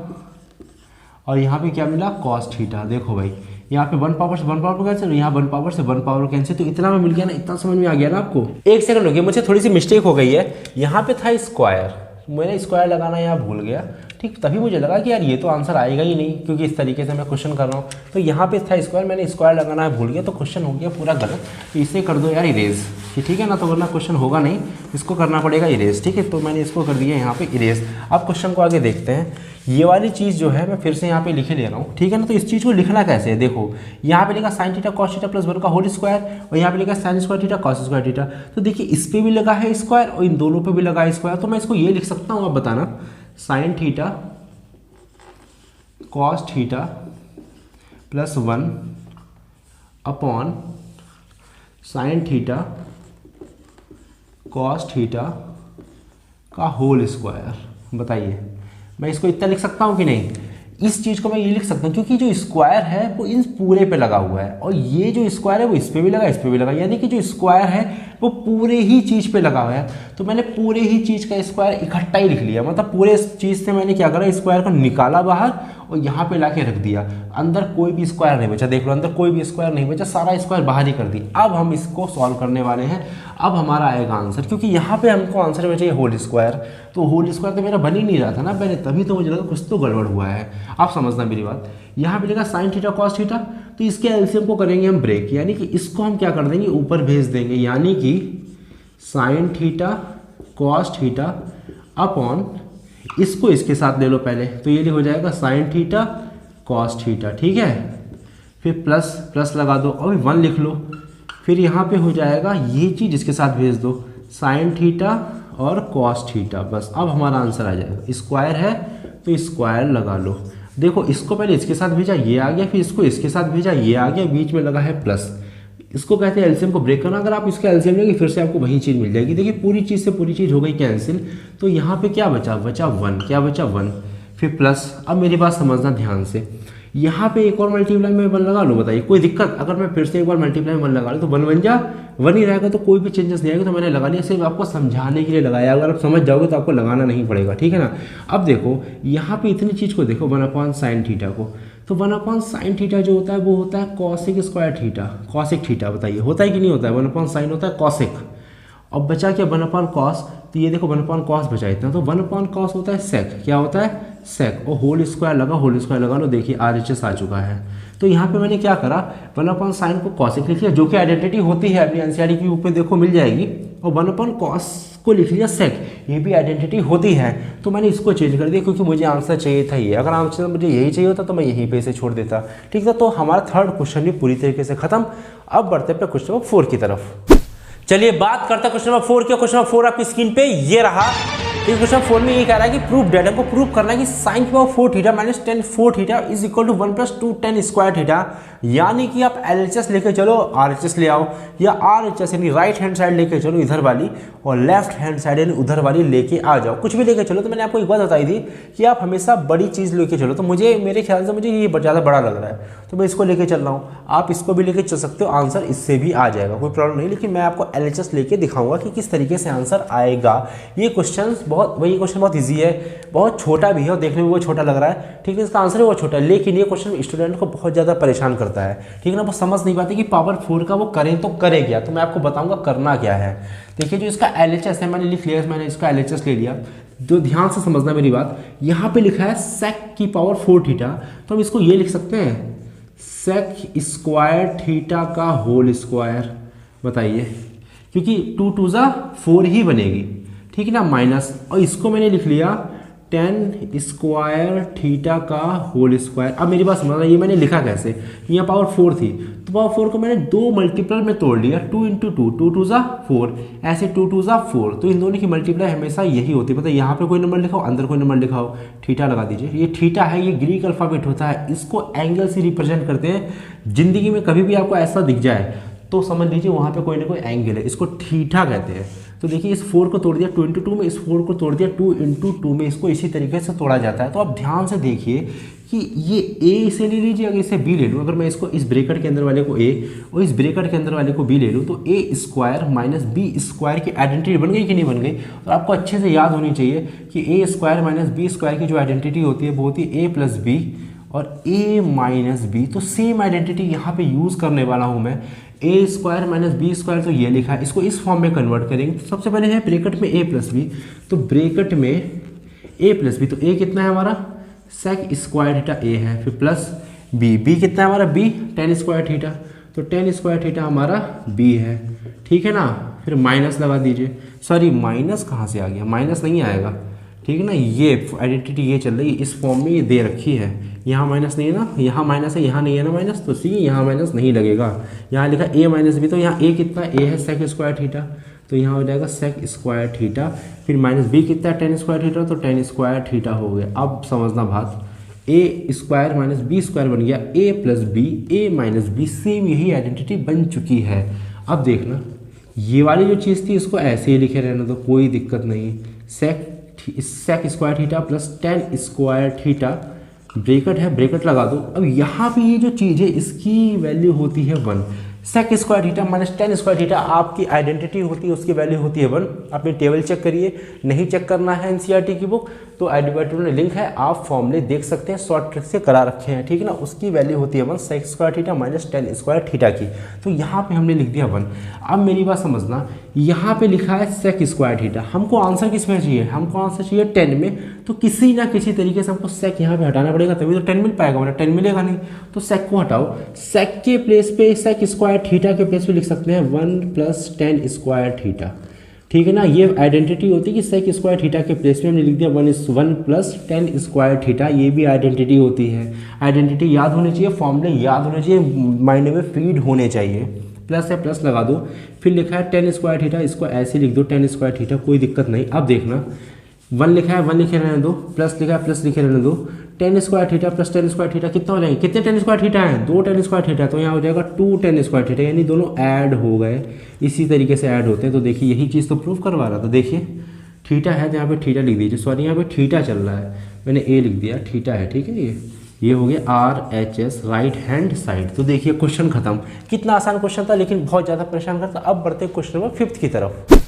और यहाँ पे क्या मिला कॉस थीटा। देखो भाई यहाँ पे 1 पावर से 1 पावर कैंसिल, यहाँ 1 पावर से 1 पावर कैंसिल, तो इतना में मिल गया ना, इतना समझ में आ गया ना आपको। एक सेकंड हो गया, मुझे थोड़ी सी मिस्टेक हो गई है, यहाँ पे था स्क्वायर, मैंने स्क्वायर लगाना यहाँ भूल गया, ठीक, तभी मुझे लगा कि यार ये तो आंसर आएगा ही नहीं, क्योंकि इस तरीके से मैं क्वेश्चन कर रहा हूँ। तो यहाँ पे था स्क्वायर, मैंने स्क्वायर लगाना भूल गया, तो क्वेश्चन हो गया पूरा गलत। तो इसे कर दो यार इरेज, ठीक है ना, तो वरना क्वेश्चन होगा नहीं, इसको करना पड़ेगा इरेज, ठीक है। तो मैंने इसको कर दिया यहाँ पे इरेज। अब क्वेश्चन को आगे देखते हैं। ये वाली चीज़ जो है मैं फिर से यहाँ पे लिखे ले रहा हूँ, ठीक है ना। तो इस चीज़ को लिखना कैसे है, देखो यहाँ पे लिखा sign theta cos theta plus 1 का होल स्क्वायर, और यहाँ पे लिखा sign square theta cos square theta. तो देखिए इस पे भी लगा है स्क्वायर और इन दोनों पे भी लगा है स्क्वायर, तो मैं इसको ये लिख सकता हूँ, आप बताना, sign theta cos theta plus 1 upon sine theta cos theta का होल स्क्वायर। बताइए मैं इसको इतना लिख सकता हूँ कि नहीं, इस चीज़ को मैं ये लिख सकता हूँ, क्योंकि जो स्क्वायर है वो इन पूरे पे लगा हुआ है, और ये जो स्क्वायर है वो इस पे भी लगा इस पे भी लगा, यानी कि जो स्क्वायर है वो पूरे ही चीज़ पे लगा हुआ है। तो मैंने पूरे ही चीज़ का स्क्वायर इकट्ठा ही लिख लिया, मतलब पूरे चीज़ से मैंने क्या करा, स्क्वायर को निकाला बाहर और यहाँ पे लाके रख दिया, अंदर कोई भी स्क्वायर नहीं बचा, देख लो अंदर कोई भी स्क्वायर नहीं बचा, सारा स्क्वायर बाहर ही कर दिया। अब हम इसको सॉल्व करने वाले हैं, अब हमारा आएगा आंसर, क्योंकि यहाँ पे हमको आंसर में चाहिए होल स्क्वायर, तो होल स्क्वायर तो मेरा बन ही नहीं रहा था ना पहले, तभी तो मुझे लगा कुछ तो गड़बड़ हुआ है। आप समझना मेरी बात, यहाँ पे लिखा साइन थीटा कॉस थीटा, तो इसके एलसीएम को करेंगे हम ब्रेक, यानी कि इसको हम क्या कर देंगे, ऊपर भेज देंगे, यानी कि sign theta cos theta upon, इसको इसके साथ ले लो पहले, तो ये हो जाएगा साइन थीटा कॉस थीटा, ठीक है, फिर प्लस प्लस लगा दो और 1 लिख लो, फिर यहाँ पे हो जाएगा ये चीज़ इसके साथ भेज दो, साइन थीटा और कॉस थीटा, बस अब हमारा आंसर आ जाएगा। स्क्वायर है तो स्क्वायर लगा लो, देखो इसको पहले इसके साथ भेजा ये आ गया, फिर इसको इसके साथ भेजा ये आ गया, बीच में लगा है प्लस, इसको कहते हैं एलसीएम को ब्रेक करना। अगर आप इसका एलसीएम लेंगे फिर से आपको वही चीज़ मिल जाएगी। देखिए पूरी चीज़ से पूरी चीज़ हो गई कैंसिल, तो यहाँ पे क्या बचा, बचा 1, क्या बचा 1, फिर प्लस। अब मेरी बात समझना ध्यान से, यहाँ पे एक और मल्टीप्लाई में 1 लगा लो, बताइए कोई दिक्कत, अगर मैं फिर से एक बार मल्टीप्लाई में 1 लगा लूँ तो 1 बन जा 1 ही रहेगा, तो कोई भी चेंजेस नहीं आएगा, तो मैंने लगा लिया, सिर्फ आपको समझाने के लिए लगाया, अगर आप समझ जाओगे तो आपको लगाना नहीं पड़ेगा, ठीक है ना। अब देखो यहाँ पे इतनी चीज़ को देखो, 1 अपॉन साइन थीटा को, तो 1 अपॉन साइन थीटा जो होता है वो होता है cosec square theta, cosec theta, बताइए होता है कि नहीं होता है, 1 अपॉन साइन होता है कॉसिक, अब बचा क्या 1 अपॉन कॉस, तो ये देखो 1 अपॉन कॉस बचा इतना, तो 1 अपॉन कॉस होता है सेक, क्या होता है सेक और होल स्क्वायर लगा लो, देखिए RHS आ चुका है। तो यहाँ पे मैंने क्या करा, 1/sin को कॉसेक लिख लिया, जो कि आइडेंटिटी होती है अपनी एनसीईआरटी की बुक में देखो मिल जाएगी, और 1/cos को लिख लिया सेक, ये भी आइडेंटिटी होती है। तो मैंने इसको चेंज कर दिया क्योंकि मुझे आंसर चाहिए था ये, अगर आंसर मुझे यही चाहिए होता तो मैं यहीं पे इसे छोड़ देता। ठीक था, तो हमारा थर्ड क्वेश्चन भी पूरी तरीके से खत्म। अब बढ़ते हैं क्वेश्चन नंबर 4 की तरफ। चलिए बात करते हैं क्वेश्चन नंबर 4 के। क्वेश्चन नंबर 4 आपकी स्क्रीन पे ये रहा। इस क्वेश्चन 4 में ये कह रहा है कि प्रूफ डेट, हमको प्रूफ करना है कि sin की power 4 theta minus tan 4 theta is equal to 1 plus 2 tan square theta. यानी कि आप LHS लेके चलो, RHS ले आओ, या RHS यानी राइट हैंड साइड लेके चलो इधर वाली, और लेफ्ट हैंड साइड यानी उधर वाली लेके आ जाओ, कुछ भी लेके चलो। तो मैंने आपको एक बात बताई थी कि आप हमेशा बड़ी चीज़ लेके चलो, तो मेरे ख्याल से मुझे ये ज़्यादा बड़ा लग रहा है तो मैं इसको लेके चल रहा हूँ। आप इसको भी लेके चल सकते हो, आंसर इससे भी आ जाएगा, कोई प्रॉब्लम नहीं। लेकिन मैं आपको LHS लेके दिखाऊंगा कि किस तरीके से आंसर आएगा। ये क्वेश्चन बहुत ईजी है, बहुत छोटा भी है और देखने में वो छोटा लग रहा है, ठीक है, इसका आंसर है वो छोटा है, लेकिन ये क्वेश्चन स्टूडेंट को बहुत ज़्यादा परेशान करता है, ठीक है ना। वो समझ नहीं पाते कि पावर 4 का वो करें तो करे क्या, तो मैं आपको बताऊंगा करना क्या है। देखिए जो इसका LHS है मैंने लिख लिया, मैंने इसका LHS ले लिया। जो ध्यान से समझना मेरी बात, यहाँ पे लिखा है सेक की पावर 4 थीटा, तो हम इसको ये लिख सकते हैं सेक स्क्वायर थीटा का होल स्क्वायर। बताइए, क्योंकि 2 2 जा 4 ही बनेगी, ठीक है ना, माइनस, और इसको मैंने लिख लिया tan स्क्वायर थीटा का होल स्क्वायर। अब मेरी बात समझना, ये मैंने लिखा कैसे, यहाँ पावर 4 थी तो पावर 4 को मैंने 2 मल्टीपल में तोड़ लिया, 2 × 2, 2 2 जा 4, ऐसे 2 2 जा 4। तो इन दोनों की मल्टीप्लाई हमेशा यही होती है। मतलब यहाँ पे कोई नंबर लिखा हो, अंदर कोई नंबर लिखा हो, थीटा लगा दीजिए। ये थीटा है, ये ग्रीक अल्फाबेट होता है, इसको एंगल से रिप्रेजेंट करते हैं। जिंदगी में कभी भी आपको ऐसा दिख जाए तो समझ लीजिए वहाँ पे कोई ना कोई एंगल है, इसको थीटा कहते हैं। तो देखिए इस 4 को तोड़ दिया 2 × 2 में, इस 4 को तोड़ दिया 2 × 2 में, इसको इसी तरीके से तोड़ा जाता है। तो आप ध्यान से देखिए कि ये A इसे ले लीजिए, अगर इसे B ले लूँ, अगर मैं इसको इस ब्रेकेट के अंदर वाले को A और इस ब्रेकेट के अंदर वाले को B ले लूँ, तो A square minus B square की आइडेंटिटी बन गई कि नहीं बन गई। और आपको अच्छे से याद होनी चाहिए कि A square minus B square की जो आइडेंटिटी होती है वो होती है A प्लस B और A माइनस B। तो सेम आइडेंटिटी यहाँ पे यूज़ करने वाला हूँ मैं, A square minus B square, तो ये लिखा है, इसको इस फॉर्म में कन्वर्ट करेंगे। तो सबसे पहले है ब्रेकेट में A प्लस B, तो ब्रेकेट में A प्लस B, तो A कितना है हमारा सेक स्क्वायर थीटा A है, फिर प्लस B कितना है हमारा B tan स्क्वायर थीटा, तो tan स्क्वायर थीटा हमारा B है, ठीक है ना। फिर माइनस लगा दीजिए, सॉरी माइनस कहाँ से आ गया, माइनस नहीं आएगा, ठीक है ना। ये आइडेंटिटी ये चल रही है, इस फॉर्म में ये दे रखी है, यहाँ माइनस नहीं है ना, यहाँ माइनस है, यहाँ नहीं है ना माइनस, तो सी यहाँ माइनस नहीं लगेगा। यहाँ लिखा A माइनस B, तो यहाँ A कितना A है सेक स्क्वायर थीटा, तो यहाँ हो जाएगा सेक स्क्वायर थीटा, फिर माइनस B कितना है tan स्क्वायर थीटा, तो tan स्क्वायर थीटा हो गया। अब समझना बात, A square minus B square बन गया A plus B, A minus B, same यही आइडेंटिटी बन चुकी है। अब देखना ये वाली जो चीज़ थी इसको ऐसे ही लिखे रहना, तो कोई दिक्कत नहीं, sec square theta plus tan square theta, bracket है, ब्रेकेट लगा दो। अब यहाँ पे ये जो चीज़ है इसकी वैल्यू होती है 1, sec square theta minus tan square theta आपकी आइडेंटिटी होती है, उसकी वैल्यू होती है 1। अपनी टेबल चेक करिए, नहीं चेक करना है एनसीईआरटी की बुक तो आइडेंटिटी में लिंक है, आप फॉर्मूले देख सकते हैं, शॉर्ट ट्रिक से करा रखे हैं, ठीक है ना। उसकी वैल्यू होती है 1 sec square theta minus tan square theta की, तो यहाँ पे हमने लिख दिया 1। अब मेरी बात समझना, यहाँ पे लिखा है सेक स्क्वायर थीटा, हमको आंसर किस में चाहिए, हमको आंसर चाहिए 10 में, तो किसी ना किसी तरीके से हमको सेक यहाँ पे हटाना पड़ेगा, तभी तो 10 मिल पाएगा, वरना 10 मिलेगा नहीं। तो सेक को हटाओ, सेक के प्लेस पे, सेक स्क्वायर थीटा के प्लेस पे लिख सकते हैं 1 प्लस tan स्क्वायर थीटा, ठीक है ना। ये आइडेंटिटी होती है कि सेक स्क्वायर थीटा के प्लेस में हमने लिख दिया 1 प्लस tan स्क्वायर थीटा, ये भी आइडेंटिटी होती है। आइडेंटिटी याद होनी चाहिए, फॉर्मूले याद होने चाहिए, माइंड में फीड होने चाहिए। प्लस है, प्लस लगा दो, फिर लिखा है tan स्क्वायर थीटा, इसको ऐसे लिख दो tan स्क्वायर थीटा, कोई दिक्कत नहीं। अब देखना 1 लिखा है 1 लिखे रहने दो, प्लस लिखा है प्लस लिखे रहने दो, tan square theta plus tan square theta कितना हो जाएंगे, कितने tan स्क्वायर थीटा है, 2 tan स्क्वायर थीटा, तो यहाँ हो जाएगा 2 tan स्क्वायर थीटा, यानी दोनों ऐड हो गए, इसी तरीके से ऐड होते हैं। तो देखिए यही चीज़ तो प्रूफ करवा रहा था। देखिए थीटा है तो यहाँ पे थीटा लिख दीजिए, सॉरी यहाँ पे थीटा चल रहा है, मैंने A लिख दिया, थीटा है, ठीक है। ये हो गया RHS राइट हैंड साइड। तो देखिए क्वेश्चन खत्म, कितना आसान क्वेश्चन था लेकिन बहुत ज़्यादा परेशान करता। अब बढ़ते क्वेश्चन नंबर 5 की तरफ।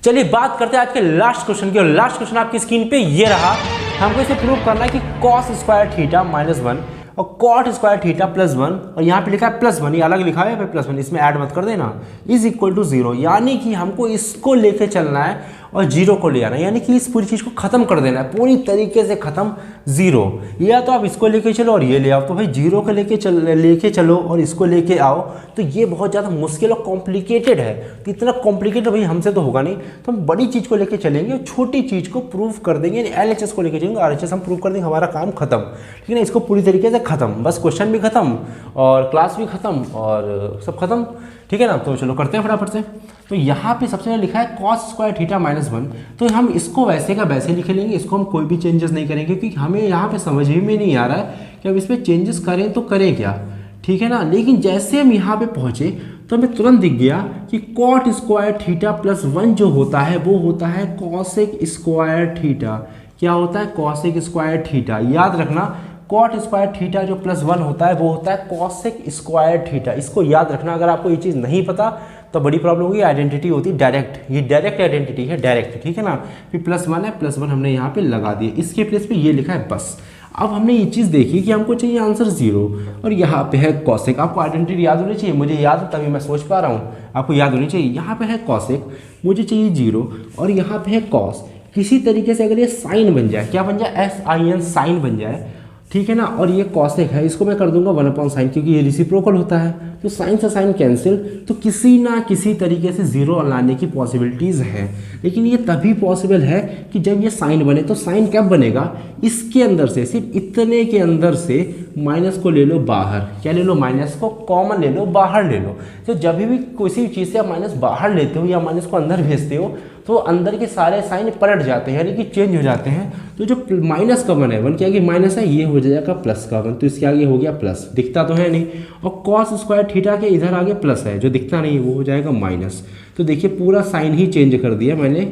चलिए बात करते हैं आज के लास्ट क्वेश्चन की, और लास्ट क्वेश्चन आपकी स्क्रीन पे ये रहा। हमको इसे प्रूव करना है कि cos स्क्वायर थीटा माइनस 1 और cot स्क्वायर थीटा प्लस 1, और यहाँ पे लिखा है प्लस 1, ये अलग लिखा है प्लस 1, इसमें ऐड मत कर देना, इज इक्वल टू 0। यानी कि हमको इसको लेके चलना है और जीरो को ले आना, यानी कि इस पूरी चीज़ को ख़त्म कर देना है पूरी तरीके से ख़त्म, जीरो। या तो आप इसको लेके चलो और ये ले आओ, तो भाई जीरो को लेके चलो और इसको लेके आओ, तो ये बहुत ज़्यादा मुश्किल और कॉम्प्लिकेटेड है। तो इतना कॉम्प्लिकेटेड भाई हमसे तो होगा नहीं, तो हम बड़ी चीज़ को लेके चलेंगे और छोटी चीज़ को प्रूव कर देंगे। LHS को लेके चलेंगे, RHS हम प्रूव कर देंगे, हमारा काम खत्म। ठीक है ना, इसको पूरी तरीके से खत्म, बस क्वेश्चन भी खत्म और क्लास भी खत्म और सब खत्म। ठीक है ना, तो चलो करते हैं फटाफट से। तो यहाँ पे सबसे पहले लिखा है cos स्क्वायर थीटा -1, तो हम इसको वैसे का वैसे लिख लेंगे, इसको हम कोई भी चेंजेस नहीं करेंगे, क्योंकि हमें यहाँ पे समझ ही में नहीं आ रहा है कि अब इसमें चेंजेस करें तो करें क्या। ठीक है ना, लेकिन जैसे हम यहाँ पे पहुँचे तो हमें तुरंत दिख गया कि कॉट स्क्वायर थीटा +1 जो होता है वो होता है कॉसेक स्क्वायर थीटा। क्या होता है? Cosec square theta. याद रखना, कॉट स्क्वायर थीटा जो +1 होता है वो होता है कॉसेक स्क्वायर थीटा। इसको याद रखना, अगर आपको ये चीज़ नहीं पता तो बड़ी प्रॉब्लम होगी। आइडेंटिटी होती है डायरेक्ट, ये डायरेक्ट आइडेंटिटी है, डायरेक्ट। ठीक है ना, फिर +1 है, +1 हमने यहाँ पे लगा दिया, इसके प्लेस पे ये लिखा है बस। अब हमने ये चीज़ देखी कि हमको चाहिए आंसर 0 और यहाँ पे है कॉसेक। आपको आइडेंटिटी याद होनी चाहिए, मुझे याद है तभी मैं सोच पा रहा हूँ, आपको याद होनी चाहिए। यहाँ पे है कॉसेक, मुझे चाहिए 0 और यहाँ पे है कॉस। किसी तरीके से अगर ये साइन बन जाए, क्या बन जाए? SIN, साइन बन जाए। ठीक है ना, और ये कॉसेक है, इसको मैं कर दूंगा 1/sin, क्योंकि ये रेसिप्रोकल होता है, तो साइन से साइन कैंसिल, तो किसी ना किसी तरीके से 0 लाने की पॉसिबिलिटीज़ हैं। लेकिन ये तभी पॉसिबल है कि जब ये साइन बने। तो साइन कब बनेगा? इसके अंदर से, सिर्फ इतने के अंदर से माइनस को ले लो बाहर। क्या ले लो? माइनस को कॉमन ले लो, बाहर ले लो। तो जब भी किसी चीज़ से आप माइनस बाहर लेते हो या माइनस को अंदर भेजते हो तो अंदर के सारे साइन पलट जाते हैं, यानी कि चेंज हो जाते हैं। तो जो माइनस का 1 है, 1 के आगे माइनस है, ये हो जाएगा प्लस का 1, तो इसके आगे हो गया प्लस, दिखता तो है नहीं। और कॉस स्क्वायर थीटा के इधर आगे प्लस है, जो दिखता नहीं है वो हो जाएगा माइनस। तो देखिए पूरा साइन ही चेंज कर दिया मैंने,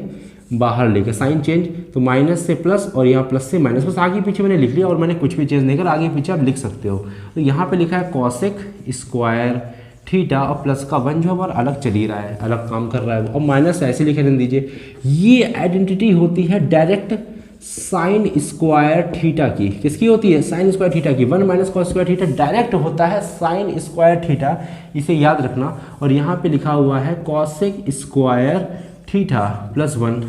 बाहर लेकर साइन चेंज, तो माइनस से प्लस और यहाँ प्लस से माइनस, बस आगे पीछे मैंने लिख लिया और मैंने कुछ भी चेंज नहीं करा, आगे पीछे आप लिख सकते हो। तो यहाँ पे लिखा है कॉसेक स्क्वायर थीटा और प्लस का 1 जो हमारा अलग चल ही रहा है, अलग काम कर रहा है, और माइनस ऐसे लिखे रहने दीजिए। ये आइडेंटिटी होती है डायरेक्ट साइन स्क्वायर थीटा की। किसकी होती है? साइन स्क्वायर थीटा की। 1 - cos स्क्वायर थीटा डायरेक्ट होता है साइन स्क्वायर थीटा, इसे याद रखना। और यहाँ पे लिखा हुआ है कॉसेक स्क्वायर थीटा +1।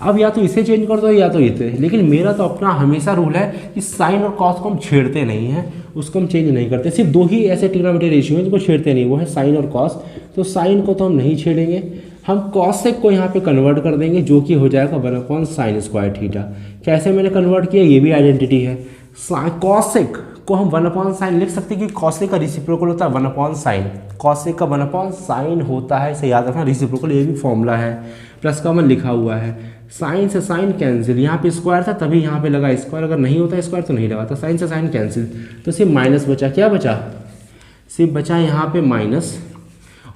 अब या तो इसे चेंज कर दो या तो इसे, लेकिन मेरा तो अपना हमेशा रूल है कि साइन और कॉस को हम छेड़ते नहीं हैं, उसको हम चेंज नहीं करते। सिर्फ 2 ही ऐसे ट्रिग्नोमेट्री रेशियो हैं जिनको छेड़ते नहीं, वो है साइन और कॉस। तो साइन को तो हम नहीं छेड़ेंगे, हम कॉसेक को यहाँ पे कन्वर्ट कर देंगे, जो कि हो जाएगा 1/sin स्क्वायर थीटा। कैसे मैंने कन्वर्ट किया, ये भी आइडेंटिटी है। कॉसेक को हम 1/sin लिख सकते हैं कि कॉसेक का रेसिप्रोकल होता है 1/sin। कॉसेक का 1/sin होता है, इसे याद रखना, रेसिप्रोकल ये भी फॉर्मूला है। प्लस का 1 लिखा हुआ है, साइन से साइन कैंसिल, यहाँ पे स्क्वायर था तभी यहाँ पे लगा स्क्वायर, अगर नहीं होता स्क्वायर तो नहीं लगा, तो साइन से साइन कैंसिल, तो सिर्फ माइनस बचा। क्या बचा? सिर्फ बचा यहाँ पे माइनस,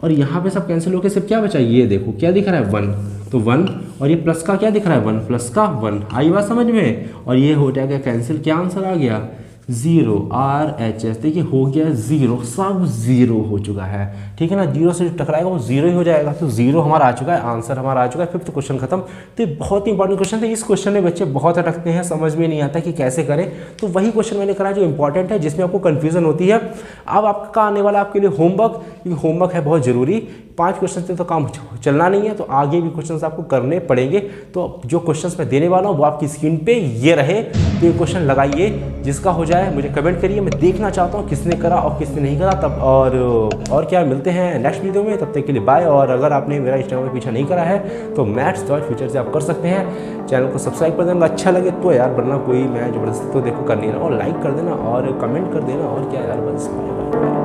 और यहाँ पे सब कैंसिल होकर सिर्फ क्या बचा? ये देखो क्या दिख रहा है 1, तो 1, और ये प्लस का क्या दिख रहा है 1, प्लस का 1। आई बात समझ में? और ये हो जाएगा कैंसिल, क्या आंसर आ गया? 0 RHS। देखिए हो गया 0, सब 0 हो चुका है। ठीक है ना, 0 से जो टकराएगा वो 0 ही हो जाएगा, तो 0 हमारा आ चुका है, आंसर हमारा आ चुका है। 5th क्वेश्चन खत्म। तो ये बहुत ही इंपॉर्टेंट क्वेश्चन थे। इस क्वेश्चन में बच्चे बहुत अटकते हैं, समझ में नहीं आता कि कैसे करें, तो वही क्वेश्चन मैंने करा जो इंपॉर्टेंट है, जिसमें आपको कन्फ्यूजन होती है। अब आपका आने वाला आपके लिए होमवर्क, क्योंकि होमवर्क है बहुत ज़रूरी। 5 क्वेश्चन से तो काम चलना नहीं है, तो आगे भी क्वेश्चन आपको करने पड़ेंगे। तो जो क्वेश्चन मैं देने वाला हूँ वो आपकी स्क्रीन पे ये रहे, तो ये क्वेश्चन लगाइए, जिसका हो जाए मुझे कमेंट करिए, मैं देखना चाहता हूँ किसने करा और किसने नहीं करा। तब और क्या, मिलते हैं नेक्स्ट वीडियो में, तब तक के लिए बाय। और अगर आपने मेरा इंस्टाग्राम पे पीछा नहीं करा है तो maths.future से आप कर सकते हैं। चैनल को सब्सक्राइब कर देना, अच्छा लगे तो यार, वरना कोई मैं ज़बरदस्ती तो देखो कर नहीं रहा, और लाइक कर देना और कमेंट कर देना, और क्या यार, बस बाय बाय।